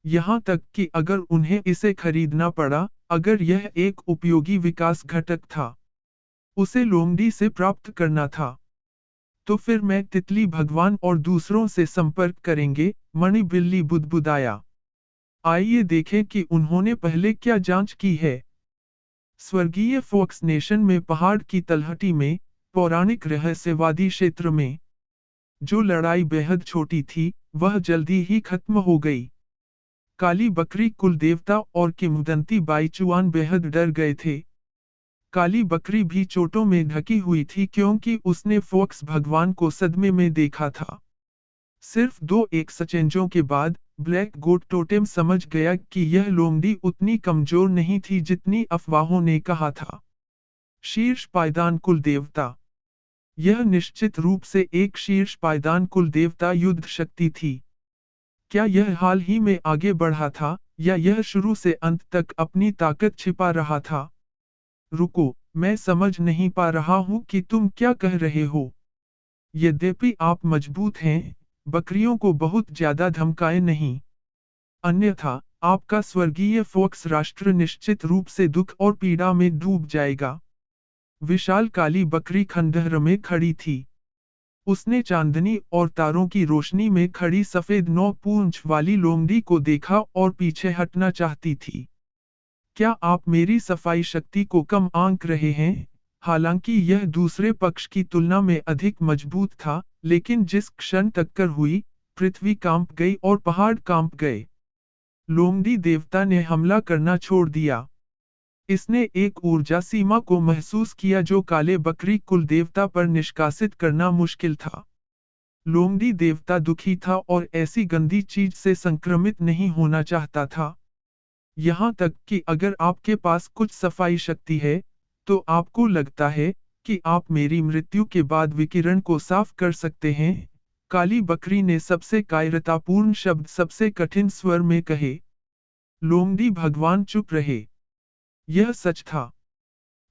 यहाँ तक कि अगर उन्हें इसे खरीदना पड़ा, अगर यह एक उपयोगी विकास घटक था, उसे लोमड़ी से प्राप्त करना था, तो फिर मैं तितली भगवान और दूसरों से संपर्क करेंगे। मणि बिल्ली बुदबुदाया। आइए देखें कि उन्होंने पहले क्या जांच की है। स्वर्गीय फॉक्स नेशन में पहाड़ की तलहटी में, पौराणिक रहस्यवादी क्षेत्र में, जो लड़ाई बेहद छोटी थी, वह जल्दी ही खत्म हो गई। काली बकरी कुल देवता और किंवदंती बाईचुआन बेहद डर गए थे। काली बकरी भी चोटों में ढकी हुई थी क्योंकि उसने फॉक्स भगवान को सदमे में देखा था। सिर्फ 2 एक्सचेंजों के बाद, ब्लैक गोट टोटेम समझ गया कि यह लोमड़ी उतनी कमजोर नहीं थी जितनी अफवाहों ने कहा था। शीर्ष पायदान कुल देवता। यह निश्चित रूप से एक शीर्ष पायदान कुल देवता युद्ध शक्ति थी। क्या यह हाल ही में आगे बढ़ा था, या यह शुरू से अंत तक अपनी ताकत छिपा रहा था? रुको, मैं समझ नहीं पा रहा हूं कि तुम क्या कह रहे हो। यद्यपि आप मजबूत हैं, बकरियों को बहुत ज्यादा धमकाए नहीं। अन्यथा, आपका स्वर्गीय फॉक्स राष्ट्र निश्चित रूप से दुख और पीड़ा में डूब जाएगा। विशाल काली बकरी खंडहर में खड़ी थी। उसने चांदनी और तारों की रोशनी में खड़ी सफेद 9 पूंछ वाली लोमड़ी को देखा और पीछे हटना चाहती थी। क्या आप मेरी सफाई शक्ति को कम आंक रहे हैं? हालांकि यह दूसरे पक्ष की तुलना में अधिक मजबूत था, लेकिन जिस क्षण टक्कर हुई, पृथ्वी कांप गई और पहाड़ कांप गए। लोमड़ी देवता ने हमला करना छोड़ दिया। इसने एक ऊर्जा सीमा को महसूस किया जो काले बकरी कुल देवता पर निष्कासित करना मुश्किल था। लोमड़ी देवता दुखी था और ऐसी गंदी चीज से संक्रमित नहीं होना चाहता था। यहाँ तक कि अगर आपके पास कुछ सफाई शक्ति है, तो आपको लगता है कि आप मेरी मृत्यु के बाद विकिरण को साफ कर सकते हैं। काली बकरी ने सबसे कायरतापूर्ण शब्द सबसे कठिन स्वर में कहे। लोमड़ी भगवान चुप रहे। यह सच था।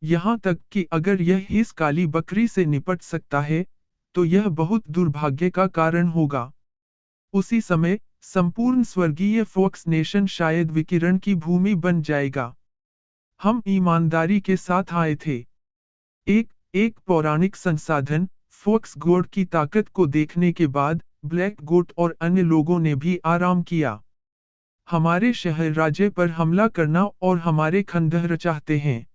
यहाँ तक कि अगर यह इस काली बकरी से निपट सकता है, तो यह बहुत दुर्भाग्य का कारण होगा। उसी समय, संपूर्ण स्वर्गीय फॉक्स नेशन शायद विकिरण की भूमि बन जाएगा। हम ईमानदारी के साथ आए थे। एक पौराणिक संसाधन, फॉक्स गोड की ताकत को देखने के बाद, ब्लैक गोट और अन्य लोगों ने भी आराम किया। हमारे शहर राज्य पर हमला करना और हमारे खंडहर चाहते हैं।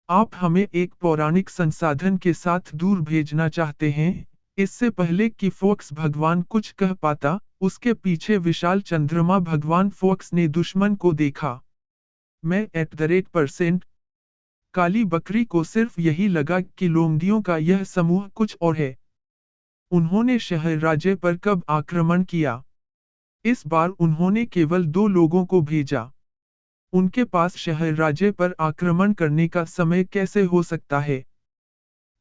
आप हमें एक पौराणिक संसाधन के साथ दूर भेजना चाहते हैं, इससे पहले कि फॉक्स भगवान कुछ कह पाता, उसके पीछे विशाल चंद्रमा भगवान फॉक्स ने दुश्मन को देखा। मैं @ काली बकरी को सिर्फ यही लगा कि लोमड़ियों का यह समूह कुछ और है। उन्होंने शहर राज्य पर कब आक्रमण किया? इस बार उन्होंने केवल 2 लोगों को भेजा। उनके पास शहर राज्य पर आक्रमण करने का समय कैसे हो सकता है?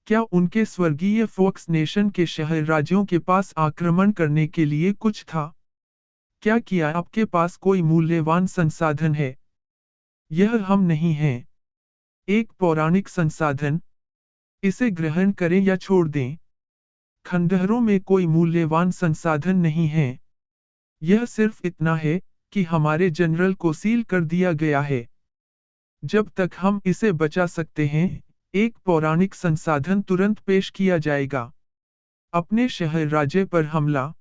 क्या उनके स्वर्गीय फॉक्स नेशन के शहर राज्यों के पास आक्रमण करने के लिए कुछ था? क्या आपके पास कोई मूल्यवान संसाधन है? यह हम नहीं हैं। एक पौराणिक संसाधन। इसे ग्रहण करें या छोड़ दें। खंडहरों में कोई मूल्यवान संसाधन नहीं है। यह सिर्फ इतना है कि हमारे जनरल को सील कर दिया गया है। जब तक हम इसे बचा सकते हैं, एक पौराणिक संसाधन तुरंत पेश किया जाएगा। अपने शहर राज्य पर हमला।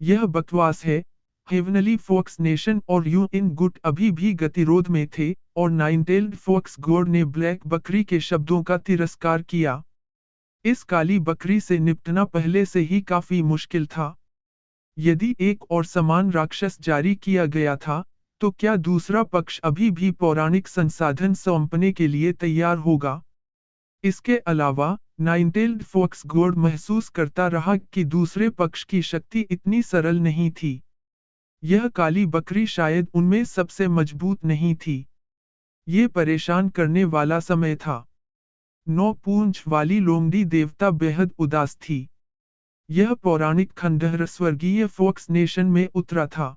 यह बकवास है। हेवनली फॉक्स नेशन और यू इन गुट अभी भी गतिरोध में थे, और नाइनटेल्ड फॉक्स गॉड ने ब्लैक बकरी के शब्दों का तिरस्कार किया। इस काली बकरी से निपटना पहले से ही काफी मुश्किल था। यदि एक और समान राक्षस जारी किया गया था, तो क्या दूसरा पक्ष अभी भी पौराणिक संसाधन सौंपने के लिए तैयार होगा? इसके अलावा, नाइनटेल्ड फॉक्स गॉड महसूस करता रहा कि दूसरे पक्ष की शक्ति इतनी सरल नहीं थी। यह काली बकरी शायद उनमें सबसे मजबूत नहीं थी। ये परेशान करने वाला समय था। 9 पूंछ वाली लोमड़ी देवता बेहद उदास थी। यह पौराणिक खंडहर स्वर्गीय फॉक्स नेशन में उतरा था।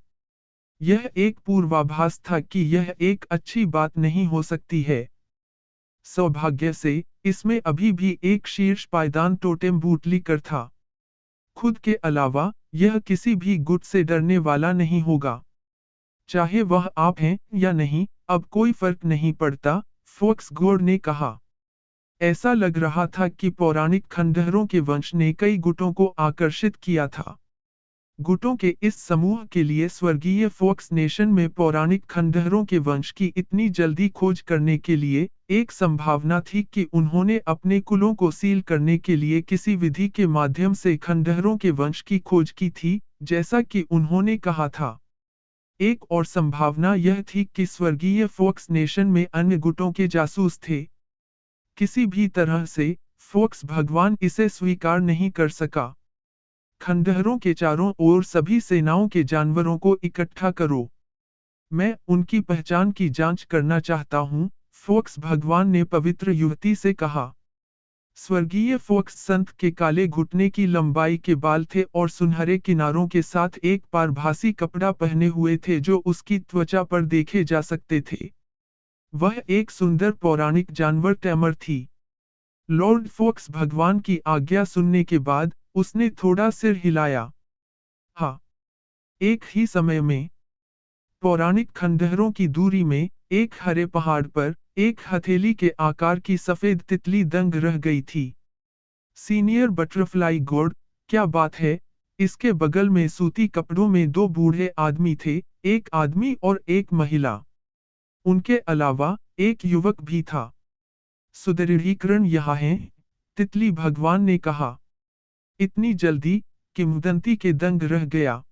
यह एक पूर्वाभास था कि यह एक अच्छी बात नहीं हो सकती है। सौभाग्य से, इसमें अभी भी एक शीर्ष पायदान टोटेम बूटलीकर था। खुद के अलावा, यह किसी भी गुट से डरने वाला नहीं होगा। चाहे वह आप हैं या नहीं, अब कोई फर्क नहीं पड़ता, फॉक्स गॉड ने कहा। ऐसा लग रहा था कि पौराणिक खंडहरों के वंश ने कई गुटों को आकर्षित किया था। गुटों के इस समूह के लिए स्वर्गीय फॉक्स नेशन में पौराणिक खंडहरों के वंश की इतनी जल्दी खोज करने के लिए एक संभावना थी कि उन्होंने अपने कुलों को सील करने के लिए किसी विधि के माध्यम से खंडहरों के वंश की खोज की थी, जैसा कि उन्होंने कहा था। एक और संभावना यह थी कि स्वर्गीय फॉक्स नेशन में अन्य गुटों के जासूस थे। किसी भी तरह से, फॉक्स भगवान इसे स्वीकार नहीं कर सका। खंडहरों के चारों ओर सभी सेनाओं के जानवरों को इकट्ठा करो। मैं उनकी पहचान की जांच करना चाहता हूँ, फॉक्स भगवान ने पवित्र युवती से कहा। स्वर्गीय फॉक्स संत के काले घुटने की लंबाई के बाल थे और सुनहरे किनारों के साथ एक पारभासी कपड़ा पहने हुए थे जो उसकी त्वचा पर देखे जा सकते थे। वह एक सुंदर पौराणिक जानवर टैमर थी। लॉर्ड फॉक्स भगवान की आज्ञा सुनने के बाद, उसने थोड़ा सिर हिलाया। हाँ। एक ही समय में, पौराणिक खंडहरों की दूरी में, एक हरे पहाड़ पर, एक हथेली के आकार की सफेद तितली दंग रह गई थी। सीनियर बटरफ्लाई गॉड, क्या बात है? इसके बगल में सूती कपड़ों में 2 बूढ़े आदमी थे, एक आदमी और एक महिला। उनके अलावा, एक युवक भी था। सुदृढ़ीकरण यहाँ है, तितली भगवान ने कहा। इतनी जल्दी, किंवदंती के दंग रह गया।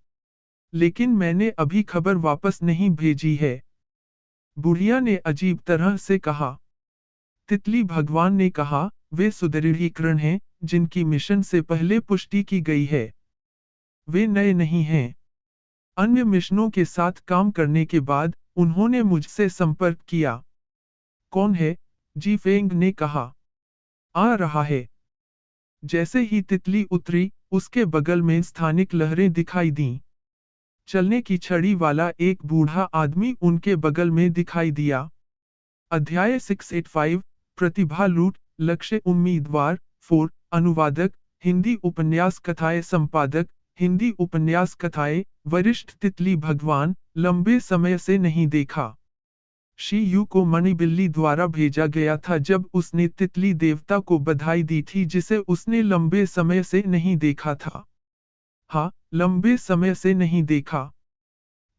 लेकिन मैंने अभी खबर वापस नहीं भेजी है। बुढ़िया ने अजीब तरह से कहा। तितली भगवान ने कहा, वे सुदृढ़ीकरण हैं, जिनकी मिशन से पहले पुष्टि की गई है। वे नए नहीं हैं। अन्य मिशनों के साथ काम करने के बाद, उन्होंने मुझसे संपर्क किया। कौन है? जी फेंग ने कहा। आ रहा है। जैसे ही तितली उतरी, उसके बगल में स्थानिक लहरें दिखाई दीं। चलने की छड़ी वाला एक बूढ़ा आदमी उनके बगल में दिखाई दिया। अध्याय 685, प्रतिभा लूट, लक्ष्य उम्मीदवार 4, अनुवादक, हिंदी उपन्यास कथाएं संपादक, हिंदी उपन्यास कथाएं, वरिष्ठ तितली भगवान, लंबे समय से नहीं देखा। शी यू को मणिबिल्ली द्वारा भेजा गया था जब उसने तितली देवता को बधाई दी थी जिसे उसने लंबे समय से नहीं देखा था। हाँ, लंबे समय से नहीं देखा।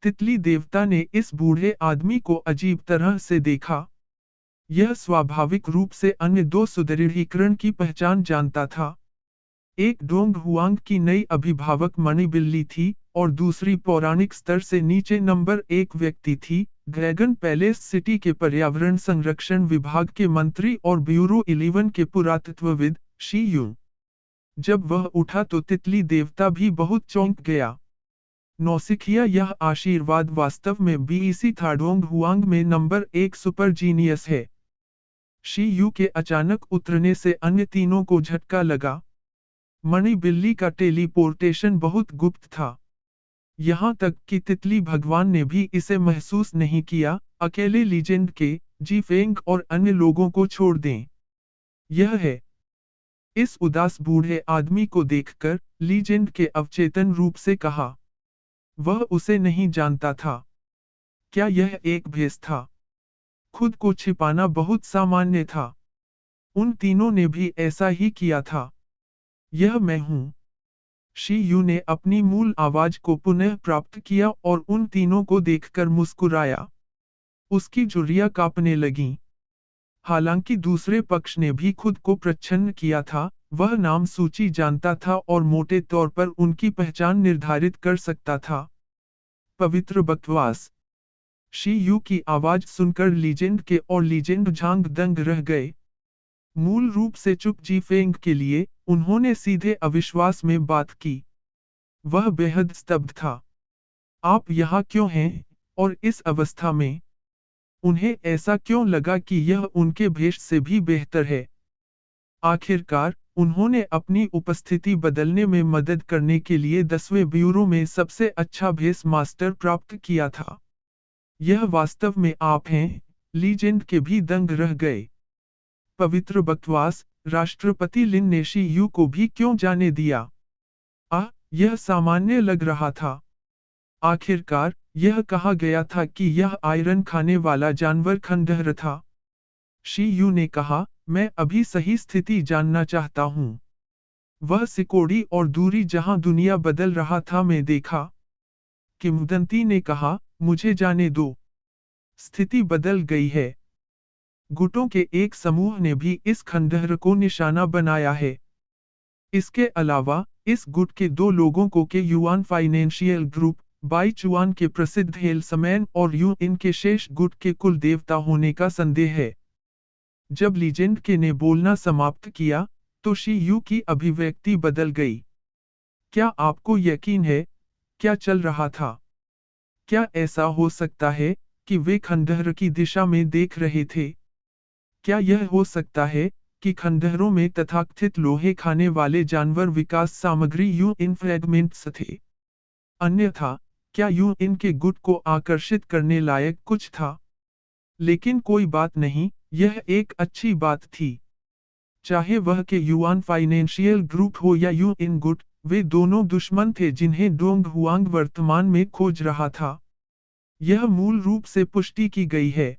तितली देवता ने इस बूढ़े आदमी को अजीब तरह से देखा। यह स्वाभाविक रूप से अन्य 2 सुदृढ़ीकरण की पहचान जानता था। एक डोंग हुआंग की नई अभिभावक मणिबिल्ली थी, और दूसरी पौराणिक स्तर से नीचे नंबर 1 व्यक्ति थी, ड्रैगन पैलेस सिटी के पर्यावरण संरक्षण विभाग के मंत्री और ब्यूरो 11 के पुरातत्वविद, शी यू। जब वह उठा तो तितली देवता भी बहुत चौंक गया। नौसिखिया, यह आशीर्वाद वास्तव में बीईसी थाडोंग हुआंग में नंबर 1 सुपर जीनियस है। शी यू के अचानक उतरने से अन्य तीनों को झटका लगा। मणिबिल्ली का टेलीपोर्टेशन बहुत गुप्त था। यहाँ तक कि तितली भगवान ने भी इसे महसूस नहीं किया, अकेले लीजेंड के, जी फेंग और अन्य लोगों को छोड़ दें। यह है। इस उदास बूढ़े आदमी को देखकर, लीजेंड के अवचेतन रूप से कहा। वह उसे नहीं जानता था। क्या यह एक भेष था? खुद को छिपाना बहुत सामान्य था। उन तीनों ने भी ऐसा ही किया था। यह मैं हूँ। शी यू ने अपनी मूल आवाज को पुनः प्राप्त किया और उन तीनों को देखकर मुस्कुराया। उसकी झुर्रियां कांपने लगीं। हालांकि दूसरे पक्ष ने भी खुद को प्रच्छन्न किया था, वह नाम सूची जानता था और मोटे तौर पर उनकी पहचान निर्धारित कर सकता था। पवित्र बकवास। शी यू की आवाज सुनकर लीजेंड के और लीजेंड झांग दंग रह गए। मूल रूप से चुप जी फेंग के लिए, उन्होंने सीधे अविश्वास में बात की। वह बेहद स्तब्ध था। आप यहाँ क्यों हैं, और इस अवस्था में? उन्हें ऐसा क्यों लगा कि यह उनके भेष से भी बेहतर है? आखिरकार, उन्होंने अपनी उपस्थिति बदलने में मदद करने के लिए 10वें ब्यूरो में सबसे अच्छा भेष मास्टर प्राप्त किया था। यह वास्तव में आप हैं, लीजेंड के भी दंग रह गए। पवित्र बकवास, राष्ट्रपति लिन ने शी यू को भी क्यों जाने दिया? यह सामान्य लग रहा था। आखिरकार, यह कहा गया था कि यह आयरन खाने वाला जानवर खंडहर था। शी यू ने कहा, मैं अभी सही स्थिति जानना चाहता हूँ। वह सिकोड़ी और दूरी जहां दुनिया बदल रहा था में देखा। किंवदंती ने कहा, मुझे जाने दो। स्थिति बदल गई है। गुटों के एक समूह ने भी इस खंडहर को निशाना बनाया है। इसके अलावा, इस गुट के 2 लोगों को के युआन फाइनेंशियल ग्रुप, बाई चुआन के प्रसिद्ध हेल्समैन और यू इन के शेष गुट के कुल देवता होने का संदेह है। जब लीजेंड के ने बोलना समाप्त किया, तो शी यू की अभिव्यक्ति बदल गई। क्या आपको यकीन है? क्या चल रहा था? क्या ऐसा हो सकता है कि वे खंडहर की दिशा में देख रहे थे? क्या यह हो सकता है कि खंडहरों में तथाकथित लोहे खाने वाले जानवर विकास सामग्री यू इन फ्रेगमेंट्स थे? अन्यथा, क्या यू इन के गुट को आकर्षित करने लायक कुछ था? लेकिन कोई बात नहीं, यह एक अच्छी बात थी। चाहे वह के युआन फाइनेंशियल ग्रुप हो या यू इन गुट, वे दोनों दुश्मन थे जिन्हें डोंग हुआंग वर्तमान में खोज रहा था। यह मूल रूप से पुष्टि की गई है।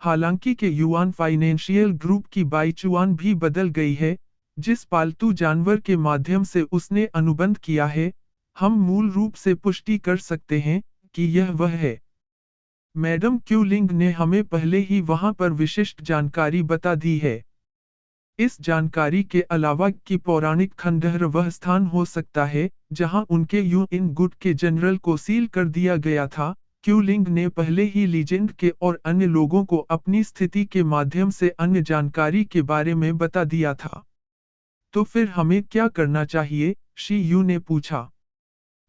हालांकि के युआन फाइनेंशियल ग्रुप की बाईचुआन भी बदल गई है, जिस पालतू जानवर के माध्यम से उसने अनुबंध किया है, हम मूल रूप से पुष्टि कर सकते हैं कि यह वह है। मैडम क्यूलिंग ने हमें पहले ही वहां पर विशिष्ट जानकारी बता दी है। इस जानकारी के अलावा कि पौराणिक खंडहर वह स्थान हो सकता है जहां उनके यू इन गुट के जनरल को सील कर दिया गया था। क्यूलिंग ने पहले ही लीजेंड के और अन्य लोगों को अपनी स्थिति के माध्यम से अन्य जानकारी के बारे में बता दिया था। तो फिर हमें क्या करना चाहिए? शी यू ने पूछा।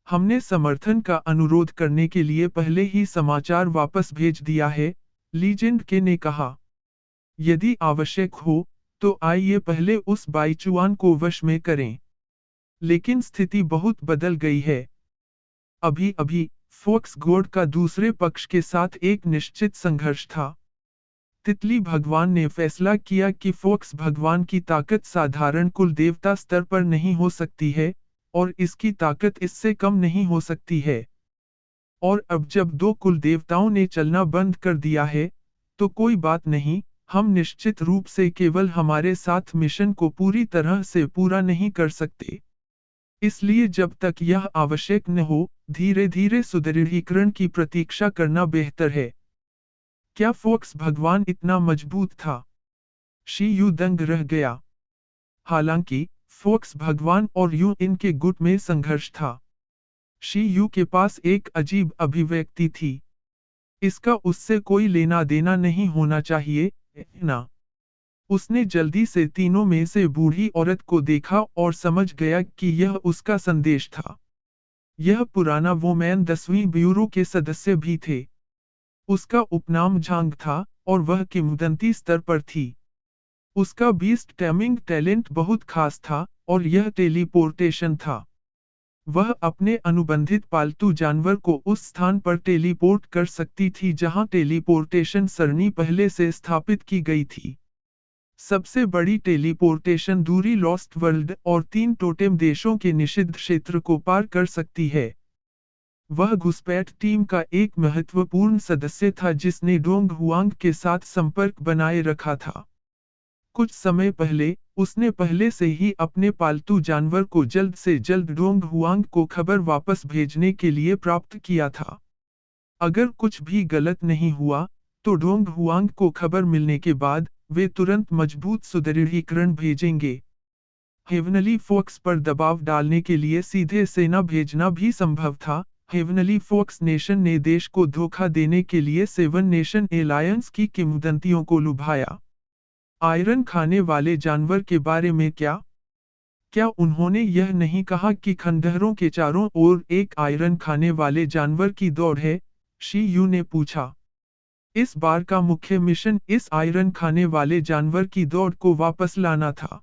हमने समर्थन का अनुरोध करने के लिए पहले ही समाचार वापस भेज दिया है, लीजेंड के ने कहा। यदि आवश्यक हो, तो आइए पहले उस बाईचुआन को वश में करें। लेकिन स्थिति बहुत बदल गई है। अभी फोक्स गोड का दूसरे पक्ष के साथ एक निश्चित संघर्ष था। तितली भगवान ने फैसला किया कि फोक्स भगवान की ताकत साधारण कुल देवता स्तर पर नहीं हो सकती है, और इसकी ताकत इससे कम नहीं हो सकती है। और अब जब 2 कुल देवताओं ने चलना बंद कर दिया है, तो कोई बात नहीं, हम निश्चित रूप से केवल हमारे साथ मिशन को पूरी तरह से पूरा नहीं कर सकते। इसलिए जब तक यह आवश्यक न हो, धीरे धीरे सुदृढ़ीकरण की प्रतीक्षा करना बेहतर है। क्या फोक्स भगवान इतना मजबूत था? शी यू दंग रह गया। हालांकि, फोक्स भगवान और यू इन के गुट में संघर्ष था। शी यू के पास एक अजीब अभिव्यक्ति थी। इसका उससे कोई लेना देना नहीं होना चाहिए, ना। उसने जल्दी से तीनों में से बूढ़ी औरत को देखा और समझ गया कि यह उसका संदेश था। यह पुराना वोमैन 10वीं ब्यूरो के सदस्य भी थे। उसका उपनाम झांग था, और वह किंवदंती स्तर पर थी। उसका बीस्ट टैमिंग टैलेंट बहुत खास था, और यह टेलीपोर्टेशन था। वह अपने अनुबंधित पालतू जानवर को उस स्थान पर टेलीपोर्ट कर सकती थी जहां टेलीपोर्टेशन सरणी पहले से स्थापित की गई थी। सबसे बड़ी टेलीपोर्टेशन दूरी लॉस्ट वर्ल्ड और 3 टोटेम देशों के निषिद्ध क्षेत्र को पार कर सकती है। वह घुसपैठ टीम का एक महत्वपूर्ण सदस्य था जिसने डोंग हुआंग के साथ संपर्क बनाए रखा था। कुछ समय पहले, उसने पहले से ही अपने पालतू जानवर को जल्द से जल्द डोंग हुआंग को खबर वापस भेजने के लिए प्राप्त किया था। अगर कुछ भी गलत नहीं हुआ, तो डोंग हुआंग को खबर मिलने के बाद, वे तुरंत मजबूत सुदृढ़ीकरण भेजेंगे। हेवनली फोक्स पर दबाव डालने के लिए सीधे सेना भेजना भी संभव था। हेवनली फोक्स नेशन ने देश को धोखा देने के लिए सेवन नेशन एलायंस की किंवदंतियों को लुभाया। आयरन खाने वाले जानवर के बारे में क्या उन्होंने यह नहीं कहा कि खंडहरों के चारों ओर एक आयरन खाने वाले जानवर की दौड़ है? शी यू ने पूछा। इस बार का मुख्य मिशन इस आयरन खाने वाले जानवर की दौड़ को वापस लाना था।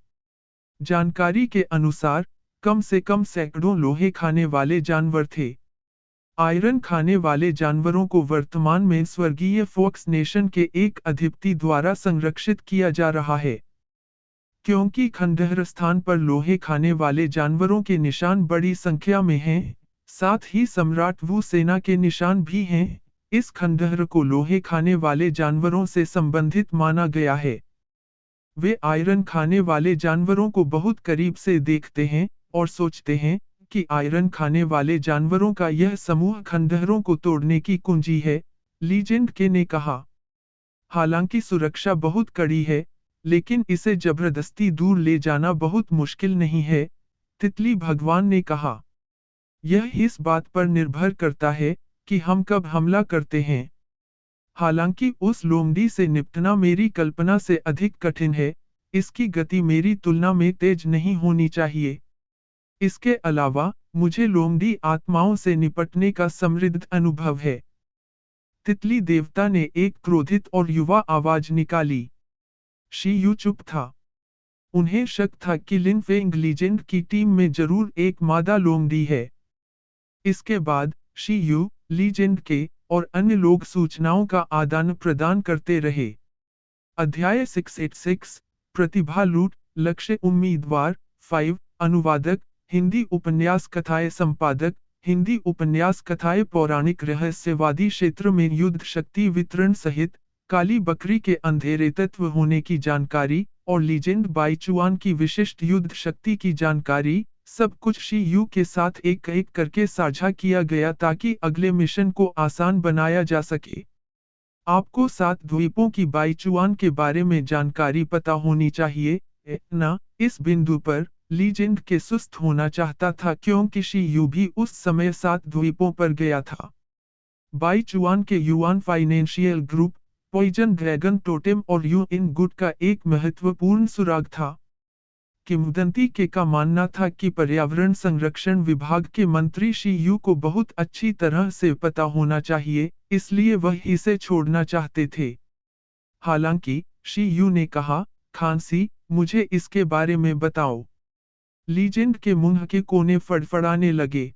जानकारी के अनुसार कम से कम सैकड़ों लोहे खाने वाले जानवर थे। आयरन खाने वाले जानवरों को वर्तमान में स्वर्गीय फोक्स नेशन के एक अधिपति द्वारा संरक्षित किया जा रहा है। क्योंकि खंडहर स्थान पर लोहे खाने वाले जानवरों के निशान बड़ी संख्या में हैं, साथ ही सम्राट वू सेना के निशान भी हैं, इस खंडहर को लोहे खाने वाले जानवरों से संबंधित माना गया है। वे आयरन खाने वाले जानवरों को बहुत करीब से देखते हैं और सोचते हैं कि आयरन खाने वाले जानवरों का यह समूह खंडहरों को तोड़ने की कुंजी है, लीजेंड के ने कहा। हालांकि सुरक्षा बहुत कड़ी है, लेकिन इसे जबरदस्ती दूर ले जाना बहुत मुश्किल नहीं है, तितली भगवान ने कहा। यह इस बात पर निर्भर करता है कि हम कब हमला करते हैं। हालांकि उस लोमड़ी से निपटना मेरी कल्पना से अधिक कठिन है, इसकी गति मेरी तुलना में तेज नहीं होनी चाहिए। इसके अलावा मुझे लोमड़ी आत्माओं से निपटने का समृद्ध अनुभव है। तितली देवता ने एक क्रोधित और युवा आवाज निकाली। शी यू चुप था। उन्हें शक था कि लिन फेंग लीजेंड की टीम में जरूर एक मादा लोमड़ी है। इसके बाद शी यू, लीजेंड के और अन्य लोग सूचनाओं का आदान प्रदान करते रहे। अध्याय 686 प्रतिभा लूट, लक्ष्य उम्मीदवार 5 अनुवादक, हिंदी उपन्यास कथाएं संपादक, हिंदी उपन्यास कथाएं पौराणिक रहस्यवादी क्षेत्र में युद्ध शक्ति वितरण सहित काली बकरी के अंधेरे तत्व होने की जानकारी और लीजेंड बाईचुआन की विशिष्ट युद्ध शक्ति की जानकारी, सब कुछ शी यू के साथ एक एक करके साझा किया गया ताकि अगले मिशन को आसान बनाया जा सके। आपको 7 द्वीपों की बाईचुआन के बारे में जानकारी पता होनी चाहिए ना। इस बिंदु पर लीजेंड के सुस्त होना चाहता था क्योंकि शी यू भी उस समय 7 द्वीपों पर गया था। बाईचुआन के Yuan financial group, poison dragon totem और यू इन गुड का एक महत्वपूर्ण सुराग था। किंवदंती के का मानना था कि पर्यावरण संरक्षण विभाग के मंत्री शी यू को बहुत अच्छी तरह से पता होना चाहिए, इसलिए वह इसे छोड़ना चाहते थे। हालांकि शी यू ने कहा, खांसी, मुझे इसके बारे में बताओ। लीजेंड के मुंह के कोने फड़फड़ाने लगे।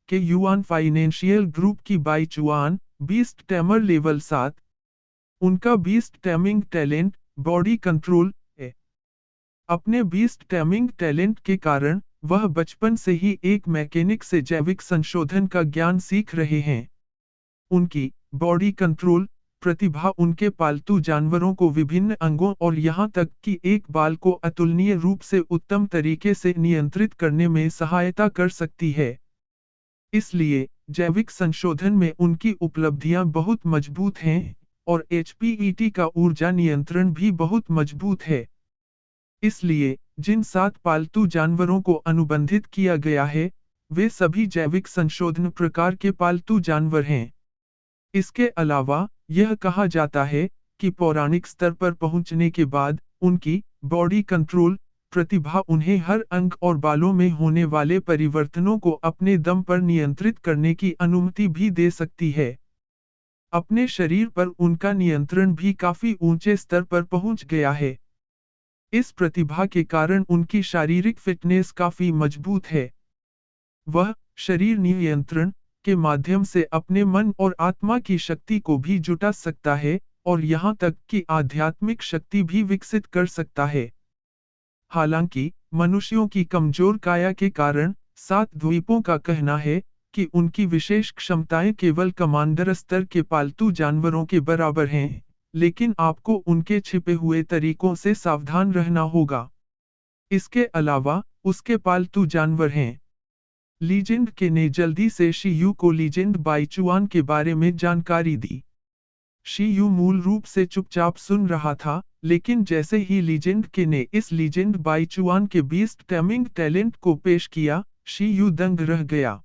के युआन फाइनेंशियल ग्रुप की बाईचुआन, बीस्ट टैमर लेवल 7। उनका beast taming talent, body control है। अपने बीस्ट टैमिंग टैलेंट के कारण वह बचपन से ही एक मैकेनिक से जैविक संशोधन का ज्ञान सीख रहे हैं। उनकी बॉडी कंट्रोल प्रतिभा उनके पालतू जानवरों को विभिन्न अंगों और यहां तक कि एक बाल को अतुलनीय रूप से उत्तम तरीके से नियंत्रित करने में सहायता कर सकती है। इसलिए जैविक संशोधन में उनकी उपलब्धियां बहुत मजबूत हैं और HPET का ऊर्जा नियंत्रण भी बहुत मजबूत है। इसलिए जिन 7 पालतू जानवरों को अनुबंधित किया गया है, वे सभी जैविक संशोधन प्रकार के पालतू जानवर हैं। इसके अलावा यह कहा जाता है कि पौराणिक स्तर पर पहुंचने के बाद उनकी बॉडी कंट्रोल प्रतिभा उन्हें हर अंग और बालों में होने वाले परिवर्तनों को अपने दम पर नियंत्रित करने की अनुमति भी दे सकती है। अपने शरीर पर उनका नियंत्रण भी काफी ऊंचे स्तर पर पहुंच गया है। इस प्रतिभा के कारण उनकी शारीरिक फिटनेस काफी मजबूत है। वह शरीर नियंत्रण के माध्यम से अपने मन और आत्मा की शक्ति को भी जुटा सकता है और यहाँ तक कि आध्यात्मिक शक्ति भी विकसित कर सकता है। हालांकि मनुष्यों की कमजोर काया के कारण 7 द्वीपों का कहना है कि उनकी विशेष क्षमताएं केवल कमांडर स्तर के पालतू जानवरों के बराबर हैं, लेकिन आपको उनके छिपे हुए तरीकों से सावधान रहना होगा। इसके अलावा उसके पालतू जानवर हैं। लीजेंड के ने जल्दी से शी यू को लीजेंड बाईचुआन के बारे में जानकारी दी। शी यू मूल रूप से चुपचाप सुन रहा था, लेकिन जैसे ही लीजेंड के ने इस लीजेंड बाईचुआन के बीस्ट टैमिंग टैलेंट को पेश किया, शी यू दंग रह गया।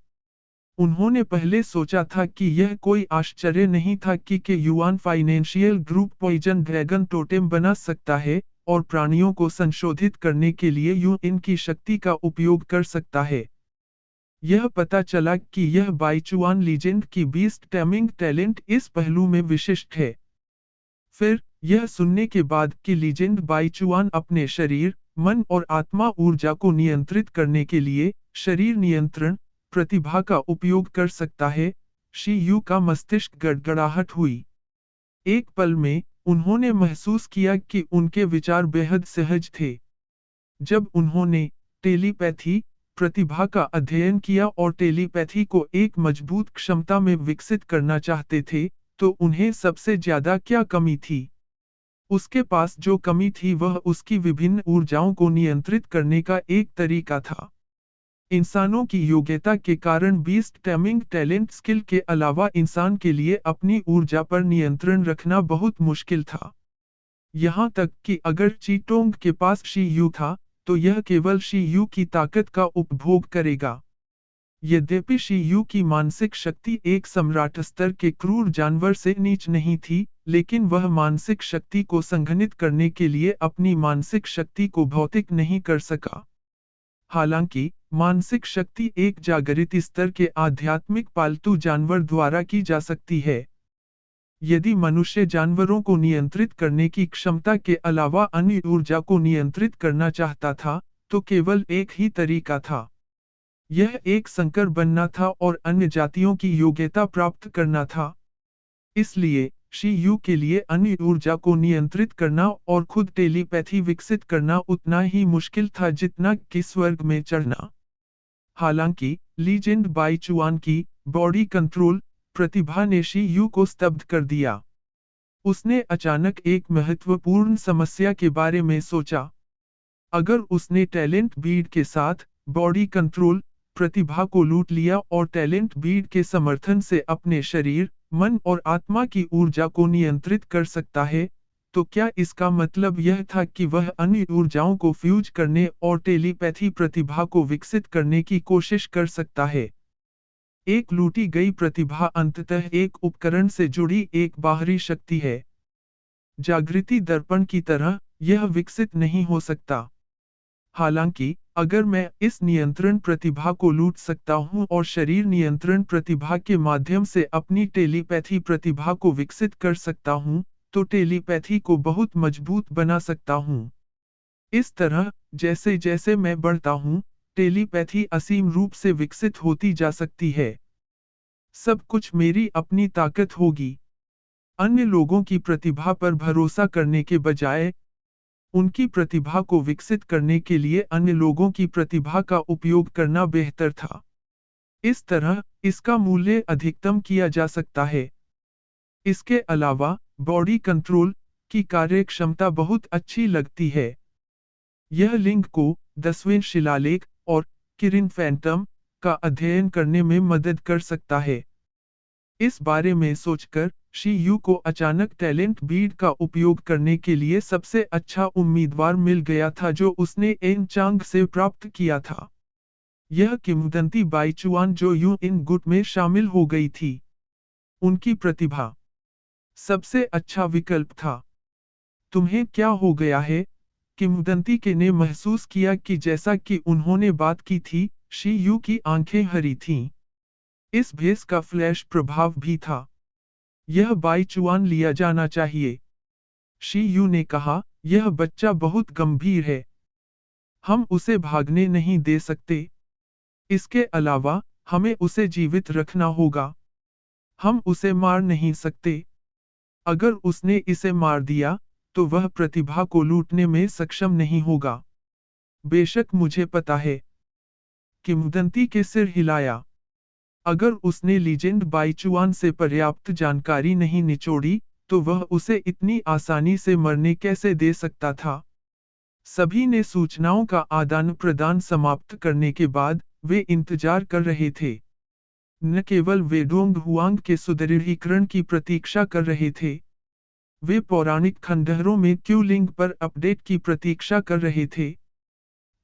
उन्होंने पहले सोचा था कि यह कोई आश्चर्य नहीं था कि Yuan financial group poison dragon totem बना सकता है और प्राणियों को संशोधित करने के लिए यूएन की शक्ति का उपयोग कर सकता है। यह पता चला कि यह बाईचुआन लीजेंड की बीस्ट टैमिंग टैलेंट इस पहलू में विशिष्ट है। फिर यह सुनने के बाद कि लीजेंड बाईचुआन अपने शरीर, मन और आत्मा ऊर्जा को नियंत्रित करने के लिए शरीर नियंत्रण प्रतिभा का उपयोग कर सकता है, शी यू का मस्तिष्क गड़गड़ाहट हुई। एक पल में उन्होंने महसूस किया कि उनके विचार बेहद सहज थे। जब उन्होंने टेलीपैथी प्रतिभा का अध्ययन किया और टेलीपैथी को एक मजबूत क्षमता में विकसित करना चाहते थे, तो उन्हें सबसे ज्यादा क्या कमी थी? उसके पास जो कमी थी वह उसकी विभिन्न ऊर्जाओं को नियंत्रित करने का एक तरीका था। इंसानों की योग्यता के कारण बीस्ट टैमिंग टैलेंट स्किल के अलावा इंसान के लिए अपनी ऊर्जा पर नियंत्रण रखना बहुत मुश्किल था। यहाँ तक कि अगर चीटोंग के पास शी यू था, तो यह केवल शी यू की ताकत का उपभोग करेगा। यद्यपि शी यू की मानसिक शक्ति एक सम्राट स्तर के क्रूर जानवर से नीच नहीं थी, लेकिन वह मानसिक शक्ति को संघनित करने के लिए अपनी मानसिक शक्ति को भौतिक नहीं कर सका। हालांकि मानसिक शक्ति एक जागृत स्तर के आध्यात्मिक पालतू जानवर द्वारा की जा सकती है। यदि मनुष्य जानवरों को नियंत्रित करने की क्षमता के अलावा अन्य ऊर्जा को नियंत्रित करना चाहता था, तो केवल एक ही तरीका था। यह एक संकर बनना था और अन्य जातियों की योग्यता प्राप्त करना था। इसलिए शी यू के लिए अन्य ऊर्जा को नियंत्रित करना और खुद टेलीपैथी विकसित करना उतना ही मुश्किल था जितना कि स्वर्ग में चढ़ना। हालांकि लीजेंड बाईचुआन की बॉडी कंट्रोल प्रतिभा ने शी यू को स्तब्ध कर दिया। उसने अचानक एक महत्वपूर्ण समस्या के बारे में सोचा। अगर उसने टैलेंट बीड के साथ बॉडी कंट्रोल प्रतिभा को लूट लिया और टैलेंट बीड के समर्थन से अपने शरीर, मन और आत्मा की ऊर्जा को नियंत्रित कर सकता है, तो क्या इसका मतलब यह था कि वह अन्य ऊर्जाओं को फ्यूज करने और टेलीपैथी प्रतिभा को विकसित करने की कोशिश कर सकता है? एक लूटी गई प्रतिभा अंततः एक उपकरण से जुड़ी एक बाहरी शक्ति है। जागृति दर्पण की तरह यह विकसित नहीं हो सकता। हालांकि अगर मैं इस नियंत्रण प्रतिभा को लूट सकता हूं और शरीर नियंत्रण प्रतिभा के माध्यम से अपनी टेलीपैथी प्रतिभा को विकसित कर सकता हूं, तो टेलीपैथी को बहुत मजबूत बना सकता हूं। इस तरह जैसे जैसे मैं बढ़ता हूं, टेलीपैथी असीम रूप से विकसित होती जा सकती है। सब कुछ मेरी अपनी ताकत होगी। अन्य लोगों की प्रतिभा पर भरोसा करने के बजाय उनकी प्रतिभा को विकसित करने के लिए अन्य लोगों की प्रतिभा का उपयोग करना बेहतर था। इस तरह इसका मूल्य अधिकतम किया जा सकता है। इसके अलावा बॉडी कंट्रोल की कार्यक्षमता बहुत अच्छी लगती है। यह लिंग को 10वें शिलालेख और किरिन फैंटम का अध्ययन करने में मदद कर सकता है। इस बारे में सोचकर शी यू को अचानक टैलेंट बीड का उपयोग करने के लिए सबसे अच्छा उम्मीदवार मिल गया था जो उसने एन चांग से प्राप्त किया था। यह किंवदंती बाईचुआन जो यू इन गुट में शामिल हो गई थी। उनकी प्रतिभा सबसे अच्छा विकल्प था। तुम्हें क्या हो गया है? किंवदंती के ने महसूस किया कि जैसा कि उन्होंने बात की थी, शी यू की आंखें हरी थीं। इस भेस का फ्लैश प्रभाव भी था। यह बाईचुआन लिया जाना चाहिए। शी यू ने कहा, यह बच्चा बहुत गंभीर है। हम उसे भागने नहीं दे सकते। इसके अलावा हमें उसे जीवित रखना होगा। हम उसे मार नहीं सकते। अगर उसने इसे मार दिया, तो वह प्रतिभा को लूटने में सक्षम नहीं होगा। बेशक मुझे पता है। किंवदंती के सिर हिलाया। अगर उसने लीजेंड बाईचुआन से पर्याप्त जानकारी नहीं निचोड़ी, तो वह उसे इतनी आसानी से मरने कैसे दे सकता था? सभी ने सूचनाओं का आदान प्रदान समाप्त करने के बाद वे इंतजार कर रहे थे। न केवल वे डोंग हुआंग के सुदृढ़ीकरण की प्रतीक्षा कर रहे थे। वे पौराणिक खंडहरों में क्यूलिंग पर अपडेट की प्रतीक्षा कर रहे थे।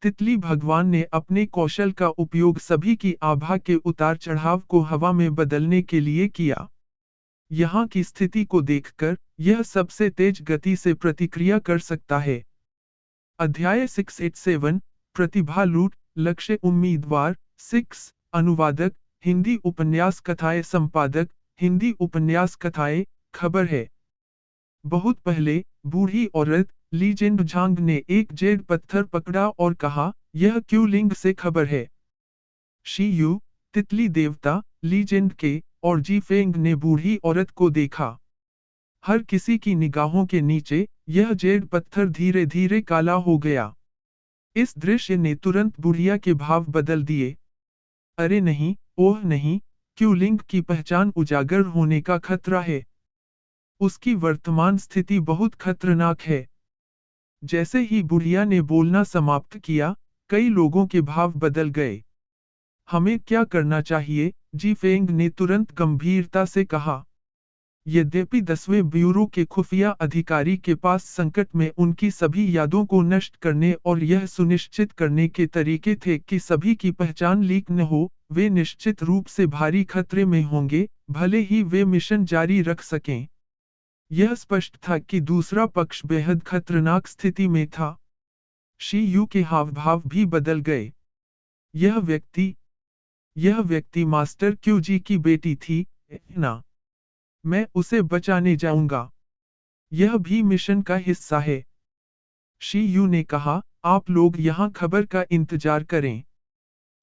तितली भगवान ने अपने कौशल का उपयोग सभी की आभा के उतार चढ़ाव को हवा में बदलने के लिए किया। यहाँ की स्थिति को देखकर यह सबसे तेज गति से प्रतिक्रिया कर सकता है। अध्याय 687 प्रतिभा लूट लक्ष्य उम्मीदवार 6 अनुवादक हिंदी उपन्यास कथाएं संपादक हिंदी उपन्यास कथाएं खबर है। बहुत पहले बूढ़ी औरत लीजेंड झांग ने एक जेड पत्थर पकड़ा और कहा, यह क्यूलिंग से खबर है। शी यू तितली देवता लीजेंड के और जी फेंग ने बूढ़ी औरत को देखा। हर किसी की निगाहों के नीचे यह जेड पत्थर धीरे धीरे काला हो गया। इस दृश्य ने तुरंत बुढ़िया के भाव बदल दिए। अरे नहीं, ओह नहीं, क्यूलिंग की पहचान उजागर होने का खतरा है। उसकी वर्तमान स्थिति बहुत खतरनाक है। जैसे ही बुढ़िया ने बोलना समाप्त किया, कई लोगों के भाव बदल गए। हमें क्या करना चाहिए? जी फेंग ने तुरंत गंभीरता से कहा। यद्यपि 10वें ब्यूरो के खुफिया अधिकारी के पास संकट में उनकी सभी यादों को नष्ट करने और यह सुनिश्चित करने के तरीके थे कि सभी की पहचान लीक न हो, वे निश्चित रूप से भारी खतरे में होंगे, भले ही वे मिशन जारी रख सकें। यह स्पष्ट था कि दूसरा पक्ष बेहद खतरनाक स्थिति में था। शी यू के हाव भाव भी बदल गए। यह व्यक्ति मास्टर क्यूजी की बेटी थी ना। मैं उसे बचाने जाऊंगा। यह भी मिशन का हिस्सा है। शी यू ने कहा, आप लोग यहाँ खबर का इंतजार करें।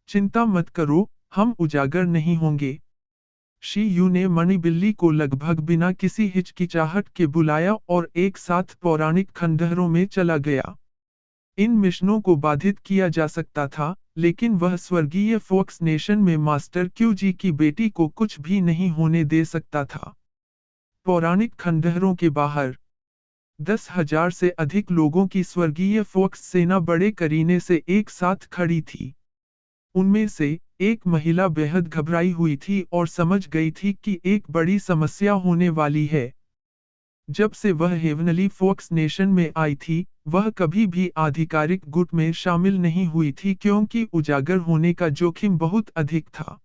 चिंता मत करो, हम उजागर नहीं होंगे। शी यू ने मणिबिल्ली को लगभग बिना किसी हिचकिचाहट के बुलाया और एक साथ पौराणिक खंडहरों में चला गया। इन मिशनों को बाधित किया जा सकता था, लेकिन वह स्वर्गीय फोक्स नेशन में मास्टर क्यूजी की बेटी को कुछ भी नहीं होने दे सकता था। पौराणिक खंडहरों के बाहर 10,000 से अधिक लोगों की स्वर्गीय फोक्स सेना बड़े करीने से एक साथ खड़ी थी। उनमें से एक महिला बेहद घबराई हुई थी और समझ गई थी कि एक बड़ी समस्या होने वाली है। जब से वह हेवनली फोक्स नेशन में आई थी, वह कभी भी आधिकारिक गुट में शामिल नहीं हुई थी क्योंकि उजागर होने का जोखिम बहुत अधिक था।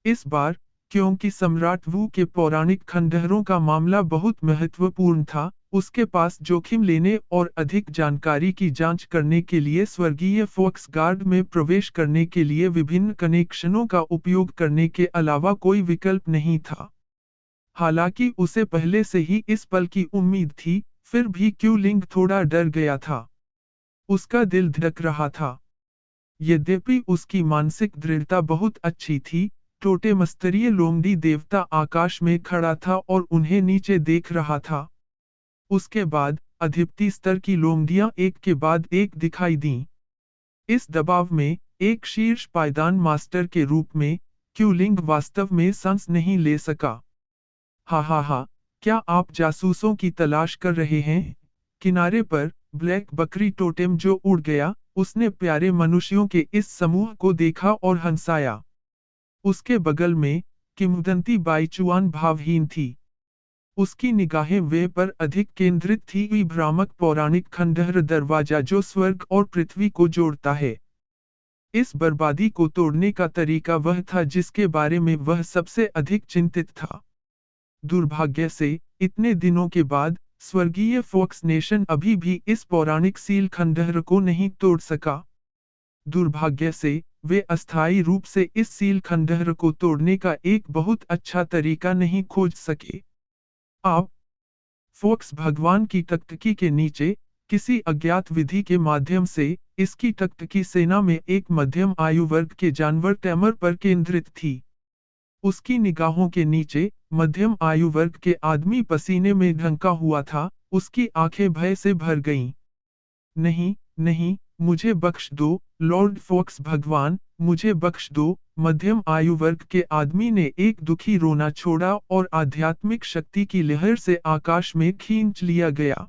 इस बार, क्योंकि सम्राट वू के पौराणिक खंडहरों का मामला बहुत महत्वपूर्ण था, उसके पास जोखिम लेने और अधिक जानकारी की जांच करने के लिए स्वर्गीय फोक्स गार्ड में प्रवेश करने के लिए विभिन्न कनेक्शनों का उपयोग करने के अलावा कोई विकल्प नहीं था। हालांकि उसे पहले से ही इस पल की उम्मीद थी, फिर भी क्यूलिंग थोड़ा डर गया था। उसका दिल धड़क रहा था। यद्यपि उसकी मानसिक दृढ़ता बहुत अच्छी थी, टोटे मस्तरीय लोमड़ी देवता आकाश में खड़ा था और उन्हें नीचे देख रहा था। उसके बाद, अधिपति स्तर की लोमड़ियां एक के बाद एक दिखाई दीं। इस दबाव में, एक शीर्ष पायदान मास्टर के रूप में, क्यूलिंग वास्तव में सांस नहीं ले सका। हा, क्या आप जासूसों की तलाश कर रहे हैं? किनारे पर, ब्लैक बकरी टोटेम जो उड़ गया, उसने प्यारे मनुष्यों के इस समूह को देखा और हंसाया। उसके बगल में, किंवदंती बाईचुआन भावहीन थी। उसकी निगाहें वे पर अधिक केंद्रित थी, भ्रामक पौराणिक खंडहर दरवाजा जो स्वर्ग और पृथ्वी को जोड़ता है। इस बर्बादी को तोड़ने का तरीका वह था जिसके बारे में वह सबसे अधिक चिंतित था। दुर्भाग्य से, इतने दिनों के बाद, स्वर्गीय फोक्स नेशन अभी भी इस पौराणिक सील खंडहर को नहीं तोड़ सका। दुर्भाग्य से, वे अस्थायी रूप से इस सील खंडहर को तोड़ने का एक बहुत अच्छा तरीका नहीं खोज सके। आप फोक्स भगवान की टकटकी के नीचे, किसी अज्ञात विधि के माध्यम से, इसकी टकटकी सेना में एक मध्यम आयु वर्ग के जानवर टैमर पर केंद्रित थी। उसकी निगाहों के नीचे, मध्यम आयु वर्ग के आदमी पसीने में ढंका हुआ था, उसकी आंखें भय से भर गईं। नहीं, मुझे बख्श दो, लॉर्ड फोक्स भगवान, मुझे बख्श दो, मध्यम आयु वर्ग के आदमी ने एक दुखी रोना छोड़ा और आध्यात्मिक शक्ति की लहर से आकाश में खींच लिया गया।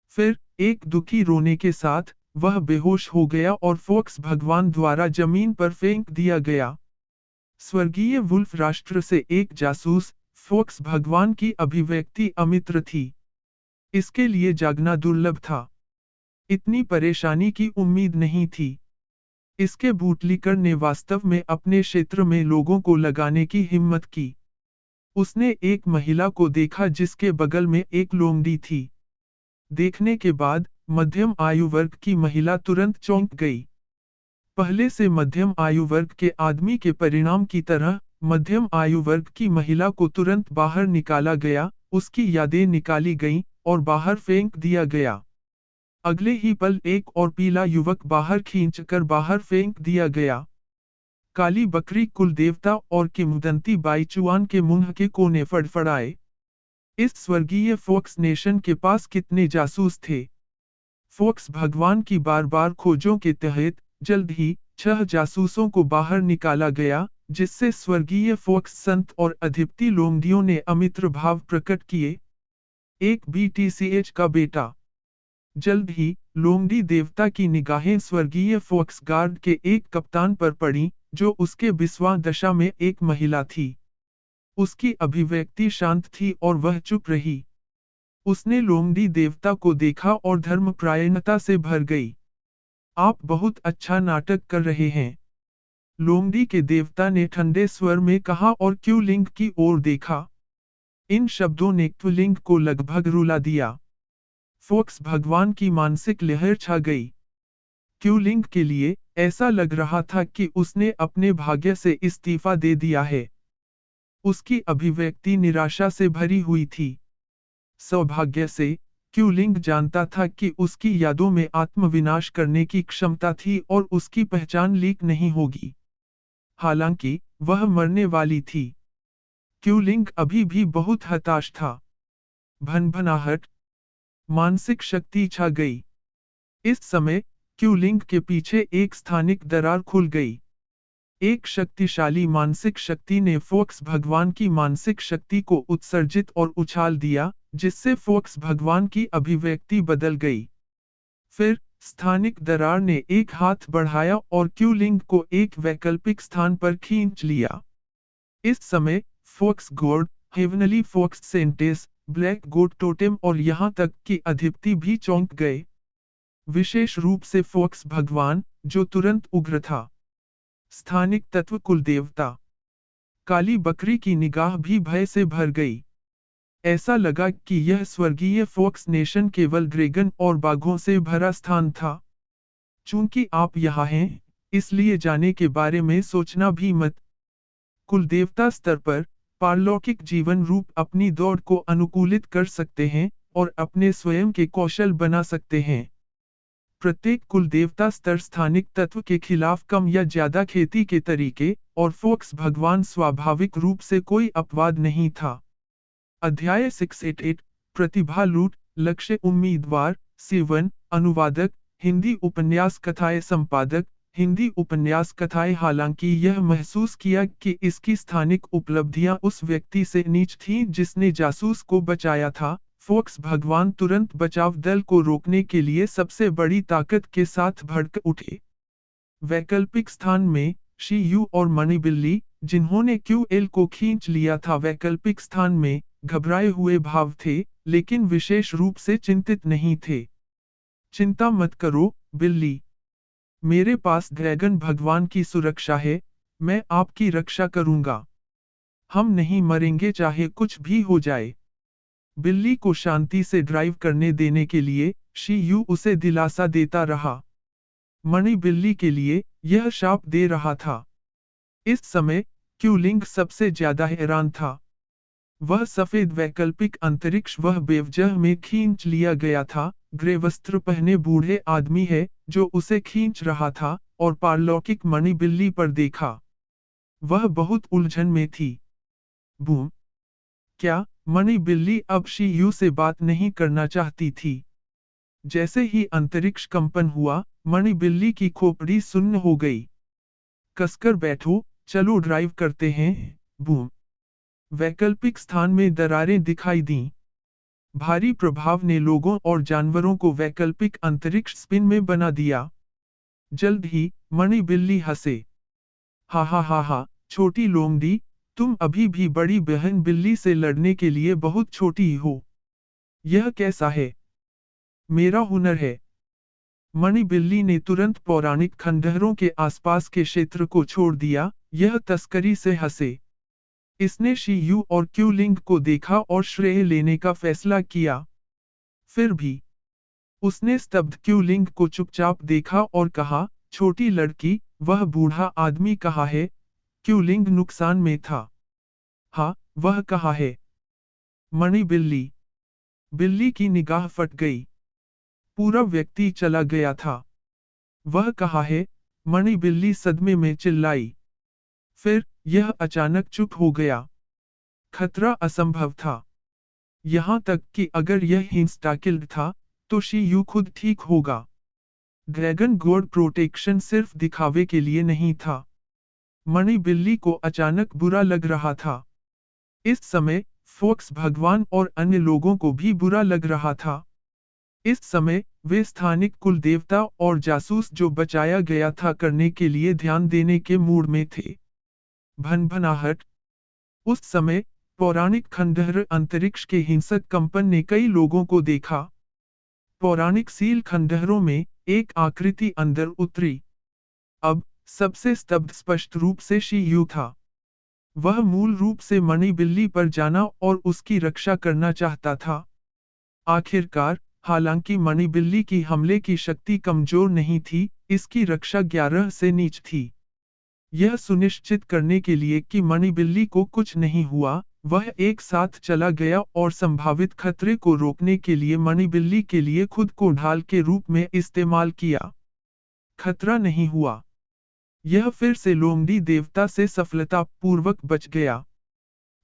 फिर, एक दुखी रोने के साथ, वह बेहोश हो गया और फोक्स भगवान द्वारा जमीन पर फेंक दिया गया। स्वर्गीय वुल्फ राष्ट्र से एक जासूस, फोक्स भगवान की अभिव्यक्ति अमित्र थी। इसके लिए जागना दुर्लभ था। इतनी परेशानी की उम्मीद नहीं थी। इसके बूटलीकर ने वास्तव में अपने क्षेत्र में लोगों को लगाने की हिम्मत की। उसने एक महिला को देखा जिसके बगल में एक लोमड़ी थी। देखने के बाद मध्यम आयु वर्ग की महिला तुरंत चौंक गई। पहले से मध्यम आयु वर्ग के आदमी के परिणाम की तरह मध्यम आयु वर्ग की महिला को तुरंत बाहर निकाला गया, उसकी यादें निकाली गईं और बाहर फेंक दिया गया। अगले ही पल एक और पीला युवक बाहर खींचकर बाहर फेंक दिया गया। काली बकरी कुलदेवता और किंवदंती बाईचुआन के मुंह के कोने फड़फड़ाए। इस स्वर्गीय फोक्स नेशन के पास कितने जासूस थे? फोक्स भगवान की बार बार खोजों के तहत जल्द ही 6 जासूसों को बाहर निकाला गया, जिससे स्वर्गीय फोक्स संत और अधिपति लोमड़ियों ने अमित्र भाव प्रकट किए। एक BTCH का बेटा। जल्द ही लोमड़ी देवता की निगाहें स्वर्गीय फोक्स गार्ड के एक कप्तान पर पड़ी, जो उसके बिस्वा दशा में एक महिला थी। उसकी अभिव्यक्ति शांत थी और वह चुप रही। उसने लोमड़ी देवता को देखा और धर्मपरायणता से भर गई। आप बहुत अच्छा नाटक कर रहे हैं, लोमड़ी के देवता ने ठंडे स्वर में कहा और क्यूलिंग की ओर देखा। इन शब्दों ने क्यूलिंग को लगभग रुला दिया। फोक्स भगवान की मानसिक लहर छा गई। क्यूलिंग के लिए ऐसा लग रहा था कि उसने अपने भाग्य से इस्तीफा दे दिया है। उसकी अभिव्यक्ति निराशा से भरी हुई थी। सौभाग्य से क्यूलिंग जानता था कि उसकी यादों में आत्मविनाश करने की क्षमता थी और उसकी पहचान लीक नहीं होगी। हालांकि वह मरने वाली थी। क्यूलिंग अभी भी बहुत हताश था। भनभनाहट, मानसिक शक्ति छा गई। इस समय क्यूलिंग के पीछे एक स्थानिक दरार खुल गई। एक शक्तिशाली मानसिक शक्ति ने फोक्स भगवान की मानसिक शक्ति को उत्सर्जित और उछाल दिया, जिससे फोक्स भगवान की अभिव्यक्ति बदल गई। फिर स्थानिक दरार ने एक हाथ बढ़ाया और क्यूलिंग को एक वैकल्पिक स्थान पर खींच लिया। इस समय folks god, heavenly folks saints, black goat totem और यहाँ तक कि अधिपति भी चौंक गए। विशेष रूप से फोक्स भगवान, जो तुरंत उग्र था। स्थानिक तत्व कुलदेवता। काली बकरी की निगाह भी भय से भर गई। ऐसा लगा कि यह स्वर्गीय फोक्स नेशन केवल ड्रैगन और बाघों से भरा स्थान था। चूंकि आप यहाँ हैं, इसलिए जाने के बारे में सोचना भी मत। कुलदेवता स्तर पर पारलौकिक जीवन रूप अपनी दौड़ को अनुकूलित कर सकते हैं और अपने स्वयं के कौशल बना सकते हैं। प्रत्येक कुलदेवता स्तर स्थानिक तत्व के खिलाफ कम या ज्यादा खेती के तरीके, और फोक्स भगवान स्वाभाविक रूप से कोई अपवाद नहीं था। अध्याय 688 प्रतिभा लूट, लक्ष्य उम्मीदवार, सेवन, अनुवादक, हिंदी उपन्यास कथाएं संपादक, हिंदी उपन्यास कथाएं। हालांकि यह महसूस किया कि इसकी स्थानिक उपलब्धियां उस व्यक्ति से नीच थीं जिसने जासूस को बचाया था, फोक्स भगवान तुरंत बचाव दल को रोकने के लिए सबसे बड़ी ताकत के साथ भड़क उठे। वैकल्पिक स्थान में शी-यू और मणि बिल्ली, जिन्होंने क्यूएल को खींच लिया था, वैकल्पिक स्थान में घबराए हुए भाव थे, लेकिन विशेष रूप से चिंतित नहीं थे। चिंता मत करो, बिल्ली। मेरे ड्रैगन ड्रैगन भगवान की सुरक्षा है, मैं आपकी रक्षा करूंगा। हम नहीं मरेंगे चाहे कुछ भी हो जाए। बिल्ली को शांति से ड्राइव करने देने के लिए शी-यू उसे दिलासा देता रहा। मणि बिल्ली के लिए यह शाप दे रहा था। इस समय क्यूलिंग सबसे ज्यादा हैरान था। वह सफेद वैकल्पिक अंतरिक्ष वह बेवजह में खींच लिया गया था, ग्रे वस्त्र पहने बूढ़े आदमी है जो उसे खींच रहा था, और पारलौकिक मणि बिल्ली पर देखा। वह बहुत उलझन में थी। बूम! क्या मणि बिल्ली अब शी-यू से बात नहीं करना चाहती थी? जैसे ही अंतरिक्ष कंपन हुआ, मणि बिल्ली की खोपड़ी सुन्न हो गई। कसकर बैठो, चलो ड्राइव करते हैं। बूम! वैकल्पिक स्थान में दरारें दिखाई दीं। भारी प्रभाव ने लोगों और जानवरों को वैकल्पिक अंतरिक्ष स्पिन में बना दिया। जल्द ही मणि बिल्ली हंसे। हा हा हा हा, छोटी लोमड़ी, तुम अभी भी बड़ी बहन बिल्ली से लड़ने के लिए बहुत छोटी हो। यह कैसा है? मेरा हुनर है। मणि बिल्ली ने तुरंत पौराणिक खंडहरों के आसपास के क्षेत्र को छोड़ दिया, यह तस्करी से हंसे। इसने शी यू और क्यू लिंग को देखा और श्रेय लेने का फैसला किया। फिर भी उसने स्तब्ध क्यू लिंग को चुपचाप देखा और कहा, छोटी लड़की, वह बूढ़ा आदमी कहाँ है? क्यू लिंग नुकसान में था। हाँ, वह कहाँ है? मणि बिल्ली। बिल्ली की निगाह फट गई। पूरा व्यक्ति चला गया था। वह कहाँ है? मणि बिल्ली सदमे में चिल्लाई। फिर यह अचानक चुप हो गया। खतरा असंभव था। यहाँ तक कि अगर यह इंस्टाकिल्ड था, तो शी यू खुद ठीक होगा। ड्रैगन गॉड प्रोटेक्शन सिर्फ दिखावे के लिए नहीं था। मणि बिल्ली को अचानक बुरा लग रहा था। इस समय फॉक्स भगवान और अन्य लोगों को भी बुरा लग रहा था। इस समय वे स्थानिक कुल देवता और जासूस जो बचाया गया था करने के लिए ध्यान देने के मूड में थे। भनभनाहट। उस समय पौराणिक खंडहर अंतरिक्ष के हिंसक कंपन ने कई लोगों को देखा। पौराणिक सील खंडहरों में एक आकृति अंदर उतरी। अब सबसे स्तब्ध स्पष्ट रूप से शी यू था। वह मूल रूप से मणि बिल्ली पर जाना और उसकी रक्षा करना चाहता था। आखिरकार, हालांकि मणि बिल्ली की हमले की शक्ति कमजोर नहीं थी, इसकी रक्षा 11 से नीच थी। यह सुनिश्चित करने के लिए कि मणि बिल्ली को कुछ नहीं हुआ, वह एक साथ चला गया और संभावित खतरे को रोकने के लिए मणि बिल्ली के लिए खुद को ढाल के रूप में इस्तेमाल किया। खतरा नहीं हुआ। यह फिर से लोमड़ी देवता से सफलतापूर्वक बच गया।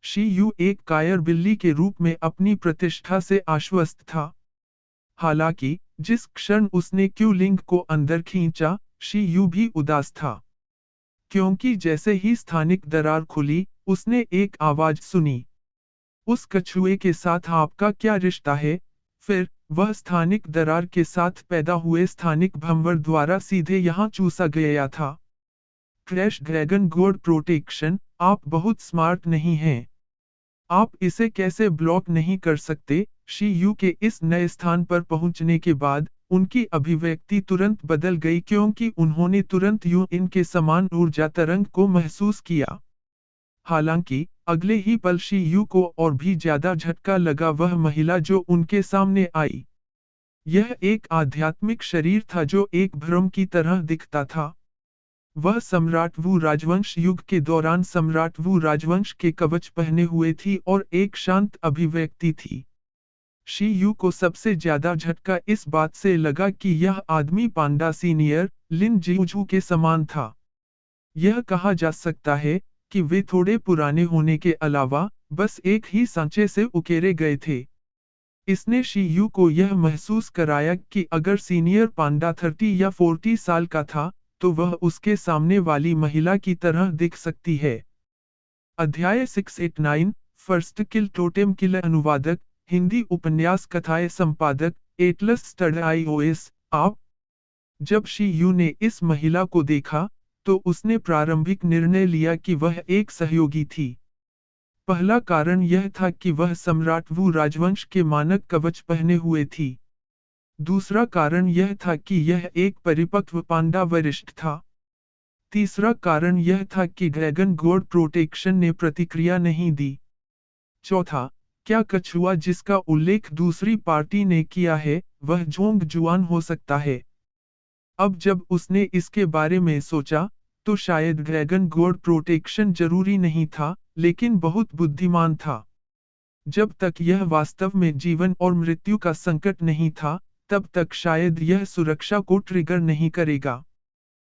शी यू एक कायर बिल्ली के रूप में अपनी प्रतिष्ठा से आश्वस्त था। हालांकि जिस क्षण उसने क्यू लिंग को अंदर खींचा, शी यू भी उदास था। क्योंकि जैसे ही स्थानिक दरार खुली, उसने एक आवाज सुनी। उस कछुए के साथ आपका क्या रिश्ता है? फिर वह स्थानिक दरार के साथ पैदा हुए स्थानिक भंवर द्वारा सीधे यहाँ चूसा गया था। क्रैश ड्रैगन गॉड प्रोटेक्शन, आप बहुत स्मार्ट नहीं हैं। आप इसे कैसे ब्लॉक नहीं कर सकते? शी यू के इस नए स्थान पर पहुंचने के बाद उनकी अभिव्यक्ति तुरंत बदल गई क्योंकि उन्होंने तुरंत यूं इनके समान ऊर्जा तरंग को महसूस किया। हालांकि अगले ही पल शी यू को और भी ज्यादा झटका लगा वह महिला जो उनके सामने आई। यह एक आध्यात्मिक शरीर था जो एक भ्रम की तरह दिखता था। वह सम्राट वू राजवंश युग के दौरान सम्राट वू राजवंश के कवच पहने हुए थी और एक शांत अभिव्यक्ति थी। शी यू को सबसे ज्यादा झटका इस बात से लगा कि यह आदमी पांडा सीनियर लिन जियूजू के समान था। यह कहा जा सकता है कि वे थोड़े पुराने होने के अलावा बस एक ही सांचे से उकेरे गए थे। इसने शी यू को यह महसूस कराया कि अगर सीनियर पांडा 30 या 40 साल का था, तो वह उसके सामने वाली महिला की तरह दिख सकती है। अध्याय 689 फर्स्ट किल टोटेम किलर अनुवादक, हिंदी उपन्यास कथाएं संपादक, एटलस स्टड iOS। आप। जब शी यू ने इस महिला को देखा, तो उसने प्रारंभिक निर्णय लिया कि वह एक सहयोगी थी। पहला कारण यह था कि वह सम्राट वू राजवंश के मानक कवच पहने हुए थी। दूसरा कारण यह था कि यह एक परिपक्व पांडा वरिष्ठ था। तीसरा कारण यह था कि ड्रैगन गॉड प्रोटेक्शन ने प्रतिक्रिया नहीं दी। चौथा, क्या कछुआ जिसका उल्लेख दूसरी पार्टी ने किया है, वह जोंग जुआन हो सकता है? अब जब उसने इसके बारे में सोचा, तो शायद ड्रैगन गॉड प्रोटेक्शन जरूरी नहीं था, लेकिन बहुत बुद्धिमान था। जब तक यह वास्तव में जीवन और मृत्यु का संकट नहीं था, तब तक शायद यह सुरक्षा को ट्रिगर नहीं करेगा।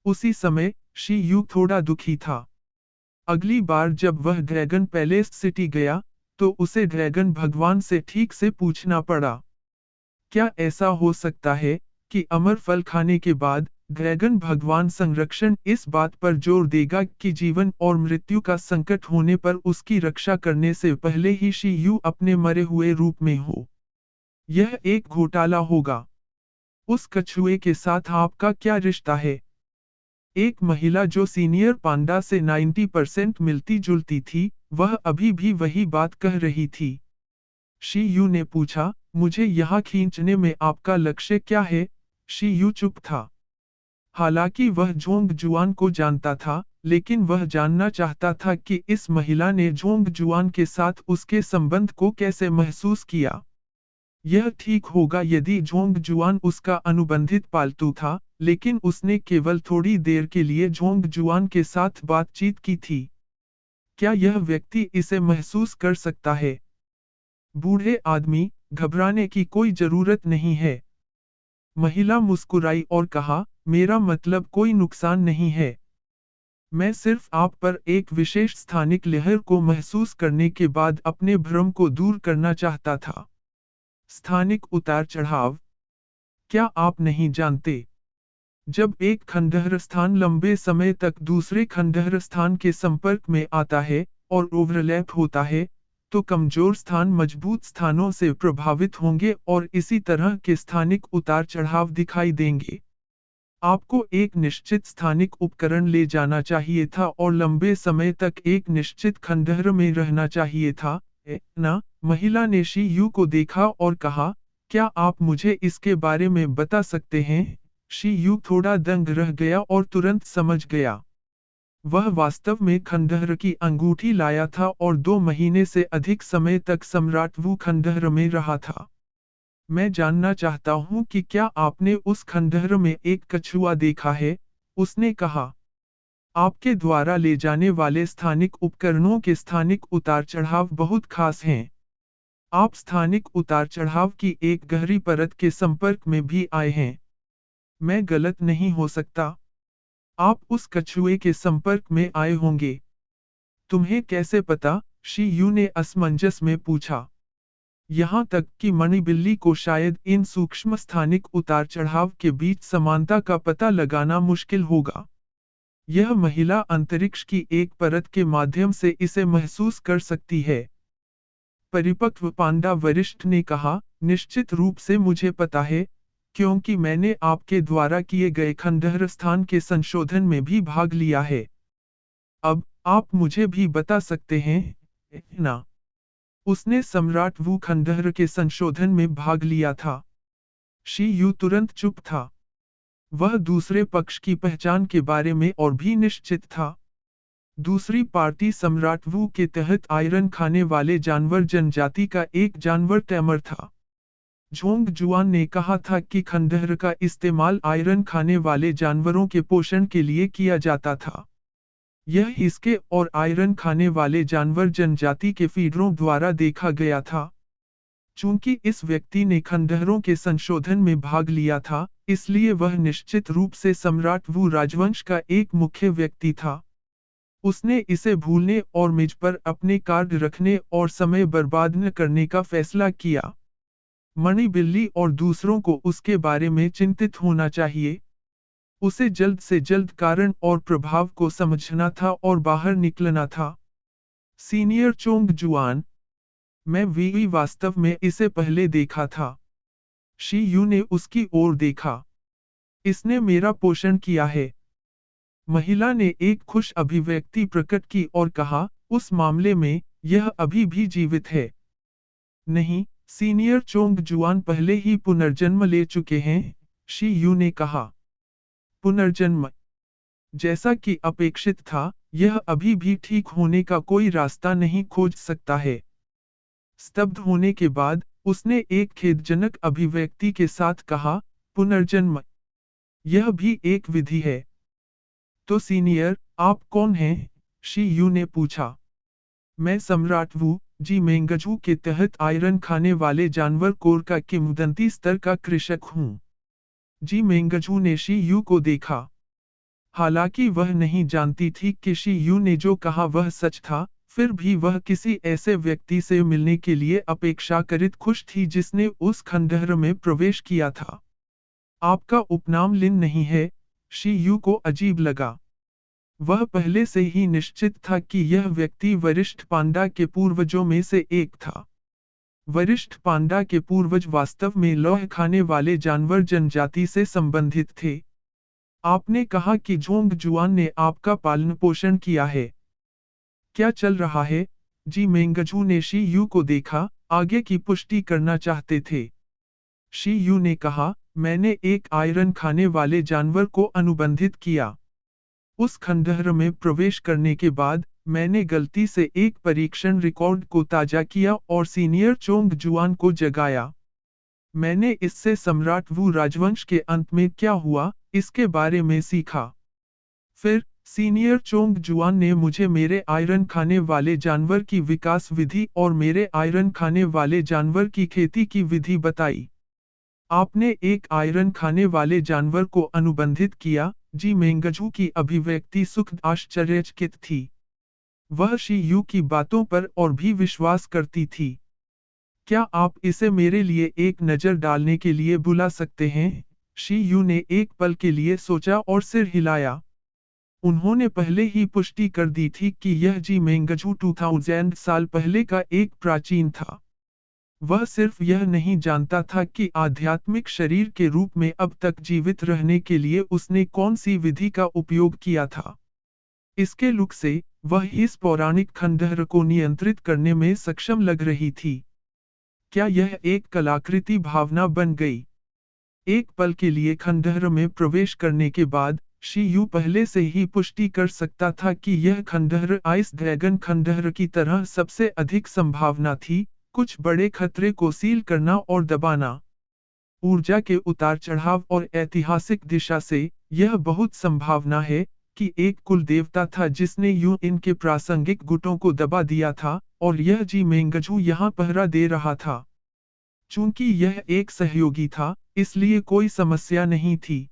उसी समय शी यू थोड़ा दुखी था। अगली बार जब वह ड्रैगन पैलेस सिटी गया, तो उसे ड्रैगन भगवान से ठीक से पूछना पड़ा। क्या ऐसा हो सकता है कि अमर फल खाने के बाद ड्रैगन भगवान संरक्षण इस बात पर जोर देगा कि जीवन और मृत्यु का संकट होने पर उसकी रक्षा करने से पहले ही शी यू अपने मरे हुए रूप में हो? यह एक घोटाला होगा। उस कछुए के साथ आपका क्या रिश्ता है? एक महिला जो सीनियर पांडा से 90% मिलती जुलती थी, वह अभी भी वही बात कह रही थी। शी यू ने पूछा, मुझे यहाँ खींचने में आपका लक्ष्य क्या है? शी यू चुप था। हालांकि वह जोंग जुआन को जानता था, लेकिन वह जानना चाहता था कि इस महिला ने जोंग जुआन के साथ उसके संबंध को कैसे महसूस किया। यह ठीक होगा यदि जोंग जुआन उसका अनुबंधित पालतू था, लेकिन उसने केवल थोड़ी देर के लिए जोंग जुआन के साथ बातचीत की थी। क्या यह व्यक्ति इसे महसूस कर सकता है? बूढ़े आदमी, घबराने की कोई जरूरत नहीं है। महिला मुस्कुराई और कहा, मेरा मतलब कोई नुकसान नहीं है। मैं सिर्फ आप पर एक विशेष स्थानिक लहर को महसूस करने के बाद अपने भ्रम को दूर करना चाहता था। स्थानिक उतार चढ़ाव। क्या आप नहीं जानते? जब एक खंडहर स्थान लंबे समय तक दूसरे खंडहर स्थान के संपर्क में आता है और ओवरलैप होता है, तो कमजोर स्थान मजबूत स्थानों से प्रभावित होंगे और इसी तरह के स्थानिक उतार चढ़ाव दिखाई देंगे। आपको एक निश्चित स्थानिक उपकरण ले जाना चाहिए था और लंबे समय तक एक निश्चित खंडहर में रहना चाहिए था, ना? महिला ने शी यू को देखा और कहा, क्या आप मुझे इसके बारे में बता सकते हैं? शी यू थोड़ा दंग रह गया और तुरंत समझ गया। वह वास्तव में खंडहर की अंगूठी लाया था और 2 महीने से अधिक समय तक सम्राट वू खंडहर में रहा था। मैं जानना चाहता हूँ कि क्या आपने उस खंडहर में एक कछुआ देखा है? उसने कहा। आपके द्वारा ले जाने वाले स्थानिक उपकरणों के स्थानिक उतार चढ़ाव बहुत खास हैं। आप स्थानिक उतार चढ़ाव की एक गहरी परत के संपर्क में भी आए हैं। मैं गलत नहीं हो सकता। आप उस कछुए के संपर्क में आए होंगे। तुम्हें कैसे पता? शी यू ने असमंजस में पूछा। यहाँ तक कि मणि बिल्ली को शायद इन सूक्ष्म स्थानिक उतार चढ़ाव के बीच समानता का पता लगाना मुश्किल होगा। यह महिला अंतरिक्ष की एक परत के माध्यम से इसे महसूस कर सकती है। परिपक्व पांडा वरिष्ठ ने कहा, निश्चित रूप से मुझे पता है, क्योंकि मैंने आपके द्वारा किए गए खंडहर स्थान के संशोधन में भी भाग लिया है। अब, आप मुझे भी बता सकते हैं, ना? उसने सम्राट वू खंडहर के संशोधन में भाग लिया था। शी यू तुरंत चुप था। वह दूसरे पक्ष की पहचान के बारे में और भी निश्चित था। दूसरी पार्टी सम्राट वू के तहत आयरन खाने वाले जानवर जनजाति का एक जानवर टैमर था। जोंग जुआन ने कहा था कि खंडहर का इस्तेमाल आयरन खाने वाले जानवरों के पोषण के लिए किया जाता था। यह इसके और आयरन खाने वाले जानवर जनजाति के फीडरों द्वारा देखा गया था। चूंकि इस व्यक्ति ने खंडहरों के संशोधन में भाग लिया था, इसलिए वह निश्चित रूप से सम्राट वू राजवंश का एक मुख्य व्यक्ति था। उसने इसे भूलने और मेज पर अपने कार्ड रखने और समय बर्बाद न करने का फैसला किया। मणि बिल्ली और दूसरों को उसके बारे में चिंतित होना चाहिए। उसे जल्द से जल्द कारण और प्रभाव को समझना था और बाहर निकलना था। सीनियर चोंग जुआन, मैं वी वास्तव में इसे पहले देखा था। शी यू ने उसकी ओर देखा। इसने मेरा पोषण किया है। महिला ने एक खुश अभिव्यक्ति प्रकट की और कहा, उस मामले में, यह अभी भी जीवित है। नहीं, सीनियर चोंग जुआन पहले ही पुनर्जन्म ले चुके हैं, शी यू ने कहा। पुनर्जन्म? जैसा कि अपेक्षित था, यह अभी भी ठीक होने का कोई रास्ता नहीं खोज सकता है। स्तब्ध होने के बाद, उसने एक खेदजनक अभिव्यक्ति के साथ कहा, पुनर्जन्म? यह भी एक विधि है। तो सीनियर, आप कौन हैं? शी यू ने पूछा। मैं सम्राट वू, जी मेंगजू के तहत आयरन खाने वाले जानवर कोर का किंवदंती स्तर का कृषक हूँ। जी मेंगजू ने शी यू को देखा। हालांकि वह नहीं जानती थी कि शी यू ने जो कहा वह सच था, फिर भी वह किसी ऐसे व्यक्ति से मिलने के लिए अपेक्षाकृत खुश थी जिसने उस खंडहर में प्रवेश किया था। आपका उपनाम लिन नहीं है? शी यू को अजीब लगा। वह पहले से ही निश्चित था कि यह व्यक्ति वरिष्ठ पांडा के पूर्वजों में से एक था। वरिष्ठ पांडा के पूर्वज वास्तव में लौह खाने वाले जानवर जनजाति से संबंधित थे। आपने कहा कि जोंग जुआन ने आपका पालन पोषण किया है। क्या चल रहा है? जी मेंगजू ने शी यू को देखा, आगे की पुष्टि करना चाहते थे। शी यू ने कहा, मैंने एक आयरन खाने वाले जानवर को अनुबंधित किया। उस खंडहर में प्रवेश करने के बाद, मैंने गलती से एक परीक्षण रिकॉर्ड को ताजा किया और सीनियर चोंग जुआन को जगाया। मैंने इससे सम्राट वू राजवंश के अंत में क्या हुआ, इसके बारे में सीखा। फिर, सीनियर चोंग जुआन ने मुझे मेरे आयरन खाने वाले जानवर की विकास विधि और मेरे आयरन खाने वाले जानवर की खेती की विधि बताई। आपने एक आयरन खाने वाले जानवर को अनुबंधित किया, जी मेंगजू की अभिव्यक्ति सुखद आश्चर्यचकित थी। वह शी यू की बातों पर और भी विश्वास करती थी। क्या आप इसे मेरे लिए एक नज़र डालने के लिए बुला सकते हैं? शी यू ने एक पल के लिए सोचा और सिर हिलाया। उन्होंने पहले ही पुष्टि कर दी थी कि यह जी मेंगजू 2000 साल पहले का एक प्राचीन था। वह सिर्फ यह नहीं जानता था कि आध्यात्मिक शरीर के रूप में अब तक जीवित रहने के लिए उसने कौन सी विधि का उपयोग किया था। इसके लुक से, वह इस पौराणिक खंडहर को नियंत्रित करने में सक्षम लग रही थी। क्या यह एक कलाकृति भावना बन गई? एक पल के लिए खंडहर में प्रवेश करने के बाद, शी यू पहले से ही पुष्टि कर सकता था कि यह खंडहर आइस ड्रैगन खंडहर की तरह सबसे अधिक संभावना थी, कुछ बड़े खतरे को सील करना और दबाना। ऊर्जा के उतार चढ़ाव और ऐतिहासिक दिशा से, यह बहुत संभावना है कि एक कुल देवता था जिसने यूं इनके प्रासंगिक गुटों को दबा दिया था, और यह जी मेंगजू यहाँ पहरा दे रहा था। चूंकि यह एक सहयोगी था, इसलिए कोई समस्या नहीं थी।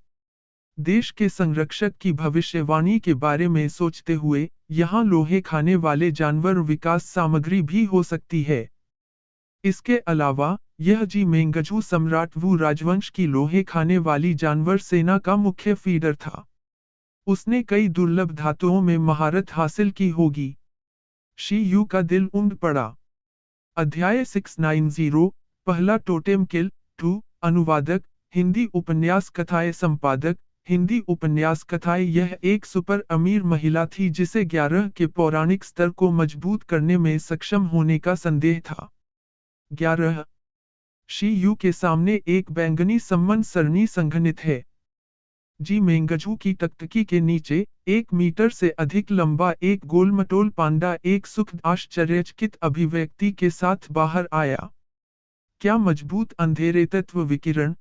देश के संरक्षक की भविष्यवाणी के बारे में सोचते हुए, यहाँ लोहे खाने वाले जानवर विकास सामग्री भी हो सकती है। इसके अलावा, यह जी मेंगजू सम्राट वू राजवंश की लोहे खाने वाली जानवर सेना का मुख्य फीडर था। उसने कई दुर्लभ धातुओं में महारत हासिल की होगी। शी यू का दिल उमड़ पड़ा। अध्याय 690, पहला टोटेम किल 2, अनुवादक, हिंदी उपन्यास कथाएं संपादक, हिंदी उपन्यास कथाएं। यह एक सुपर अमीर महिला थी जिसे 11 के पौराणिक स्तर को मजबूत करने में सक्षम होने का संदेह था। 11। शी यू के सामने एक बैंगनी सम्मन सरणी संघनित है। जी मेंगजू की तख्तकी के नीचे, 1 मीटर से अधिक लंबा एक गोलमटोल पांडा एक सुखद आश्चर्यचकित अभिव्यक्ति के साथ बाहर आया। क्या मजबूत अंधेरे तत्व विकिरण?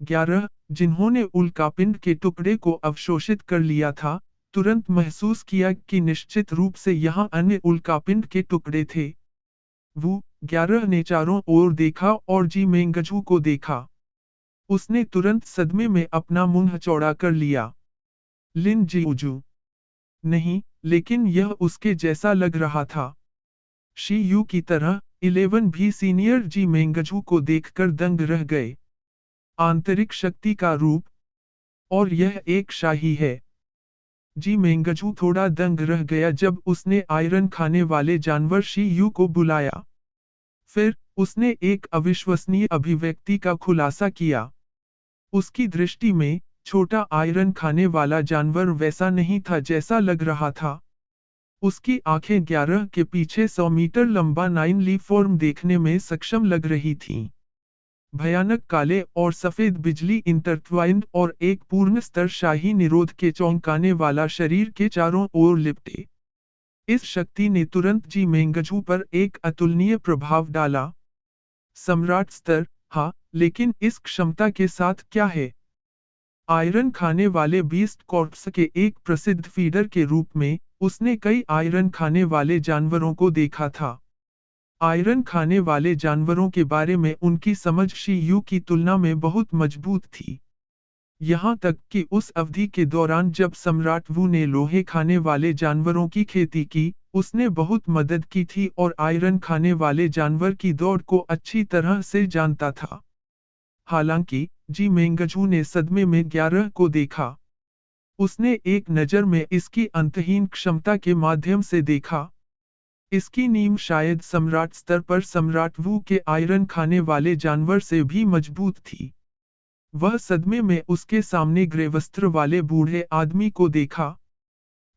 11, जिन्होंने उल्कापिंड के टुकड़े को अवशोषित कर लिया था, तुरंत महसूस किया कि निश्चित रूप से यहाँ अन्य उल्कापिंड के टुकड़े थे। वो 11 ने चारों ओर देखा और जी मेंगजू को देखा। उसने तुरंत सदमे में अपना मुंह चौड़ा कर लिया। लिन जिउजू। नहीं, लेकिन यह उसके जैसा लग रहा था। शी यू की तरह, 11 भी सीनियर जी मेंगजू को देखकर दंग रह गए। आंतरिक शक्ति का रूप। और यह एक शाही है। जी मेंगजू थोड़ा दंग रह गया जब उसने आयरन खाने वाले जानवर शी यू को बुलाया। फिर, उसने एक अविश्वसनीय अभिव्यक्ति का खुलासा किया। उसकी दृष्टि में, छोटा आयरन खाने वाला जानवर वैसा नहीं था जैसा लग रहा था। उसकी आंखें 11 के पीछे 100 मीटर लंबा 9 लीफ फॉर्म देखने में सक्षम लग रही थीं। भयानक काले और सफेद बिजली इंटरट्वाइंड और एक पूर्ण स्तर शाही निरोध के चौंकाने वाला शरीर के चारों ओर लिपटे। इस शक्ति ने तुरंत जी मेंगजू पर एक अतुलनीय प्रभाव डाला। सम्राट स्तर, हाँ, लेकिन इस क्षमता के साथ क्या है? आयरन खाने वाले बीस्ट कॉर्प्स के एक प्रसिद्ध फीडर के रूप में, उसने कई आयरन खाने वाले जानवरों को देखा था। आयरन खाने वाले जानवरों के बारे में उनकी समझ शी यू की तुलना में बहुत मजबूत थी। यहाँ तक कि उस अवधि के दौरान जब सम्राट वू ने लोहे खाने वाले जानवरों की खेती की, उसने बहुत मदद की थी और आयरन खाने वाले जानवर की दौड़ को अच्छी तरह से जानता था। हालांकि, जी मेंगजू ने सदमे में 11 को देखा। उसने एक नज़र में इसकी अंतहीन क्षमता के माध्यम से देखा। इसकी नींव शायद सम्राट स्तर पर सम्राट वू के आयरन खाने वाले जानवर से भी मजबूत थी। वह सदमे में उसके सामने ग्रे वस्त्र वाले बूढ़े आदमी को देखा।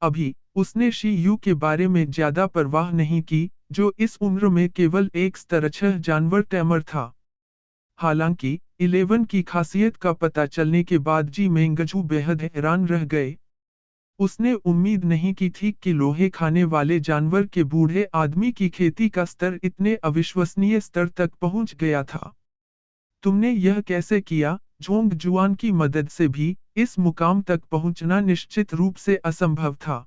अभी, उसने शी यू के बारे में ज्यादा परवाह नहीं की, जो इस उम्र में केवल एक स्तरछह जानवर टैमर था। हालांकि 11 की खासियत का पता चलने के बाद जी मेंगजू बेहद हैरान रह गए। उसने उम्मीद नहीं की थी कि लोहे खाने वाले जानवर के बूढ़े आदमी की खेती का स्तर इतने अविश्वसनीय स्तर तक पहुंच गया था। तुमने यह कैसे किया? झोंग जुआन की मदद से भी इस मुकाम तक पहुंचना निश्चित रूप से असंभव था।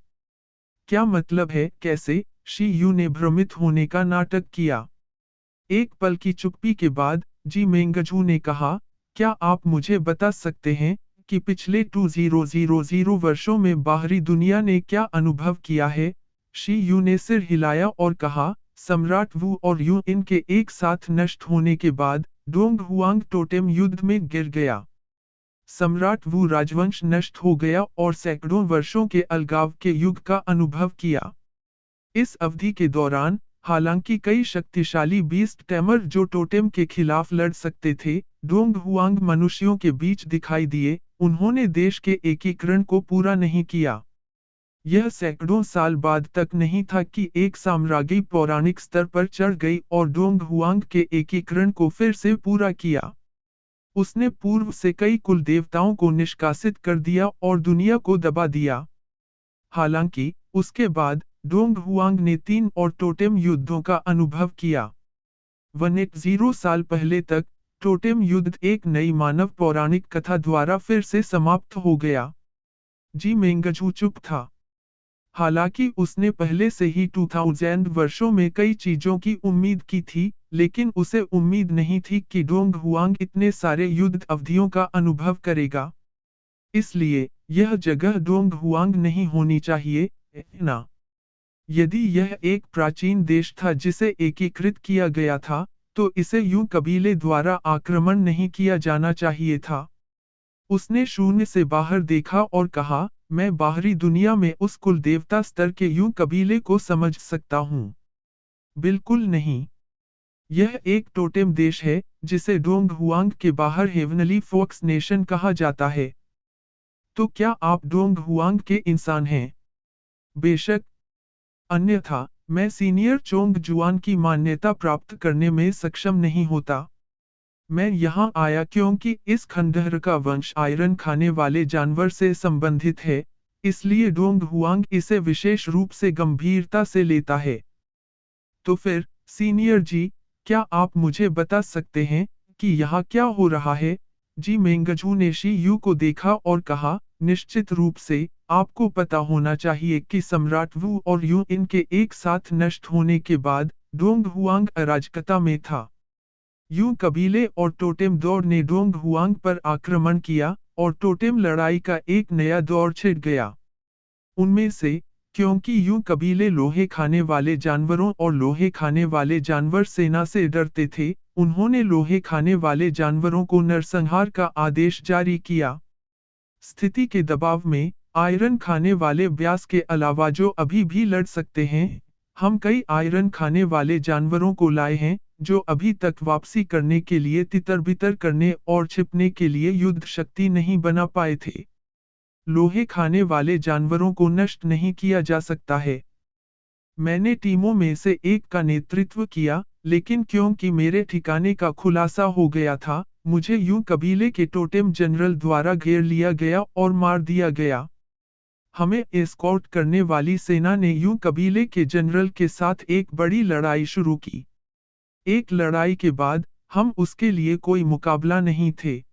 क्या मतलब है कैसे? शी यू ने भ्रमित होने का नाटक किया। एक पल की चुप्पी के बाद जी मेंगजू ने कहा, क्या आप मुझे बता सकते हैं कि पिछले 2000 वर्षों में बाहरी दुनिया ने क्या अनुभव किया है? शी यू ने सिर हिलाया और कहा, सम्राट वू और यू इनके एक साथ नष्ट होने के बाद डोंग हुआंग टोटेम युद्ध में गिर गया। सम्राट वू राजवंश नष्ट हो गया और सैकड़ों वर्षों के अलगाव के युग का अनुभव किया। इस अवधि के दौरान हालांकि कई शक्तिशाली बीस्ट टैमर जो टोटेम के खिलाफ लड़ सकते थे, डोंग हुआंग मनुष्यों के बीच दिखाई दिए, उन्होंने देश के एकीकरण को पूरा नहीं किया। यह सैकड़ों साल बाद तक नहीं था कि एक साम्राज्य पौराणिक स्तर पर चढ़ गई और डोंग हुआंग के एकीकरण को फिर से पूरा किया। उसने पूर्व से कई कुल देवताओं को निष्कासित कर दिया और दुनिया को दबा दिया। हालांकि उसके बाद डोंग हुआंग ने 3 और टोटेम युद्धों का अनुभव किया। 180 साल पहले तक टोटेम युद्ध एक नई मानव पौराणिक कथा द्वारा फिर से समाप्त हो गया। जी मेंगजू चुप था। हालांकि उसने पहले से ही 2000 वर्षों में कई चीजों की उम्मीद की थी, लेकिन उसे उम्मीद नहीं थी कि डोंग हुआंग इतने सारे युद्ध अवधियों का अनुभव करेगा। इसलिए यह जगह डोंग हुआंग नहीं होनी चाहिए, ना। यदि यह एक प्राचीन देश था जिसे एकीकृत किया गया था, तो इसे यूं कबीले द्वारा आक्रमण नहीं किया जाना चाहिए था। उसने शून्य से बाहर देखा और कहा, मैं बाहरी दुनिया में उस कुल देवता स्तर के यूं कबीले को समझ सकता हूँ। बिल्कुल नहीं। यह एक टोटेम देश है, जिसे डोंग हुआंग के बाहर हेवनली फोक्स नेशन कहा जाता है। तो क्या आप डोंग हुआंग के इंसान हैं? बेशक। अन्यथा, मैं सीनियर चोंग जुआन की मान्यता प्राप्त करने में सक्षम नहीं होता। मैं यहाँ आया क्योंकि इस खंडहर का वंश आयरन खाने वाले जानवर से संबंधित है, इसलिए डोंग हुआंग इसे विशेष रूप से गंभीरता से लेता है। तो फिर, सीनियर जी, क्या आप मुझे बता सकते हैं कि यहाँ क्या हो रहा है? जी मेंगजू ने शी यू को देखा और कहा, निश्चित रूप से, आपको पता होना चाहिए कि सम्राट वू और यू इनके एक साथ नष्ट होने के बाद, डोंग हुआंग अराजकता में था। यूं कबीले और टोटेम दौर ने डोंग हुआंग पर आक्रमण किया, और टोटेम लड़ाई का एक नया दौर छिड़ गया। उनमें से, क्योंकि यूं कबीले लोहे खाने वाले जानवरों और लोहे खाने वाले जानवर सेना से डरते थे, उन्होंने लोहे खाने वाले जानवरों को नरसंहार का आदेश जारी किया। स्थिति के दबाव में, आयरन खाने वाले ब्यास के अलावा जो अभी भी लड़ सकते हैं, हम कई आयरन खाने वाले जानवरों को लाए हैं, जो अभी तक वापसी करने के लिए तितर-बितर करने और छिपने के लिए युद्ध शक्ति नहीं बना पाए थे। लोहे खाने वाले जानवरों को नष्ट नहीं किया जा सकता है। मैंने टीमों में से एक का नेतृत्व किया, लेकिन क्योंकि मेरे ठिकाने का खुलासा हो गया था, मुझे यूं कबीले के टोटेम जनरल द्वारा घेर लिया गया और मार दिया गया। हमें एस्कॉर्ट करने वाली सेना ने यूं कबीले के जनरल के साथ एक बड़ी लड़ाई शुरू की। एक लड़ाई के बाद, हम उसके लिए कोई मुकाबला नहीं थे।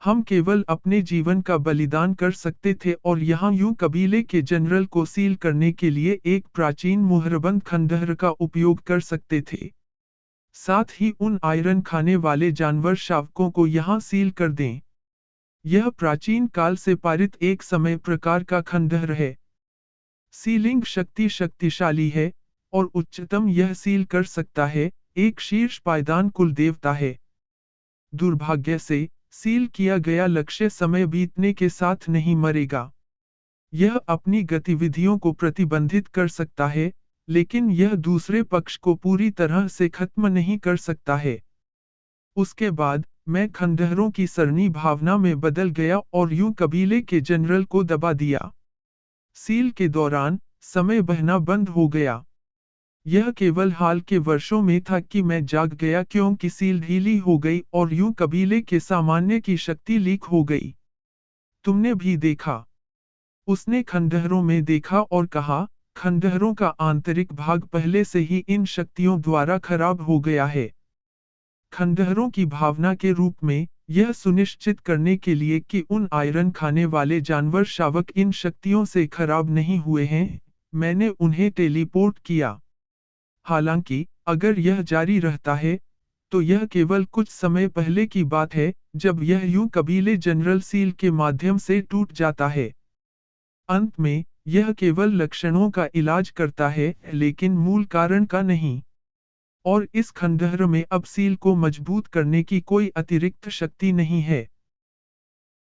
हम केवल अपने जीवन का बलिदान कर सकते थे और यहाँ यूं कबीले के जनरल को सील करने के लिए एक प्राचीन मुहरबंद खंडहर का उपयोग कर सकते थे। साथ ही उन आयरन खाने वाले जानवर शावकों को यहाँ सील कर दें। यह प्राचीन काल से पारित एक समय प्रकार का खंडहर है। सीलिंग शक्ति शक्तिशाली है, और उच्चतम यह सील कर सकता है, एक शीर्ष पायदान कुल देवता है। दुर्भाग्य से, सील किया गया लक्ष्य समय बीतने के साथ नहीं मरेगा। यह अपनी गतिविधियों को प्रतिबंधित कर सकता है, लेकिन यह दूसरे पक्ष को पूरी तरह से खत्म नहीं कर सकता है। उसके बाद, मैं खंडहरों की सरणी भावना में बदल गया और यूं कबीले के जनरल को दबा दिया। सील के दौरान, समय बहना बंद हो गया। यह केवल हाल के वर्षों में था कि मैं जाग गया क्योंकि सील ढीली हो गई और यूं कबीले के सामान्य की शक्ति लीक हो गई। तुमने भी देखा। उसने खंडहरों में देखा और कहा, खंडहरों का आंतरिक भाग पहले से ही इन शक्तियों द्वारा खराब हो गया है। खंडहरों की भावना के रूप में, यह सुनिश्चित करने के लिए कि उन आयरन खाने वाले जानवर शावक इन शक्तियों से खराब नहीं हुए हैं, मैंने उन्हें टेलीपोर्ट किया। हालांकि, अगर यह जारी रहता है, तो यह केवल कुछ समय पहले की बात है, जब यह यूं कबीले जनरल सील के माध्यम से टूट जाता है। अंत में, यह केवल लक्षणों का इलाज करता है, लेकिन मूल कारण का नहीं। और इस खंडहर में अब सील को मजबूत करने की कोई अतिरिक्त शक्ति नहीं है।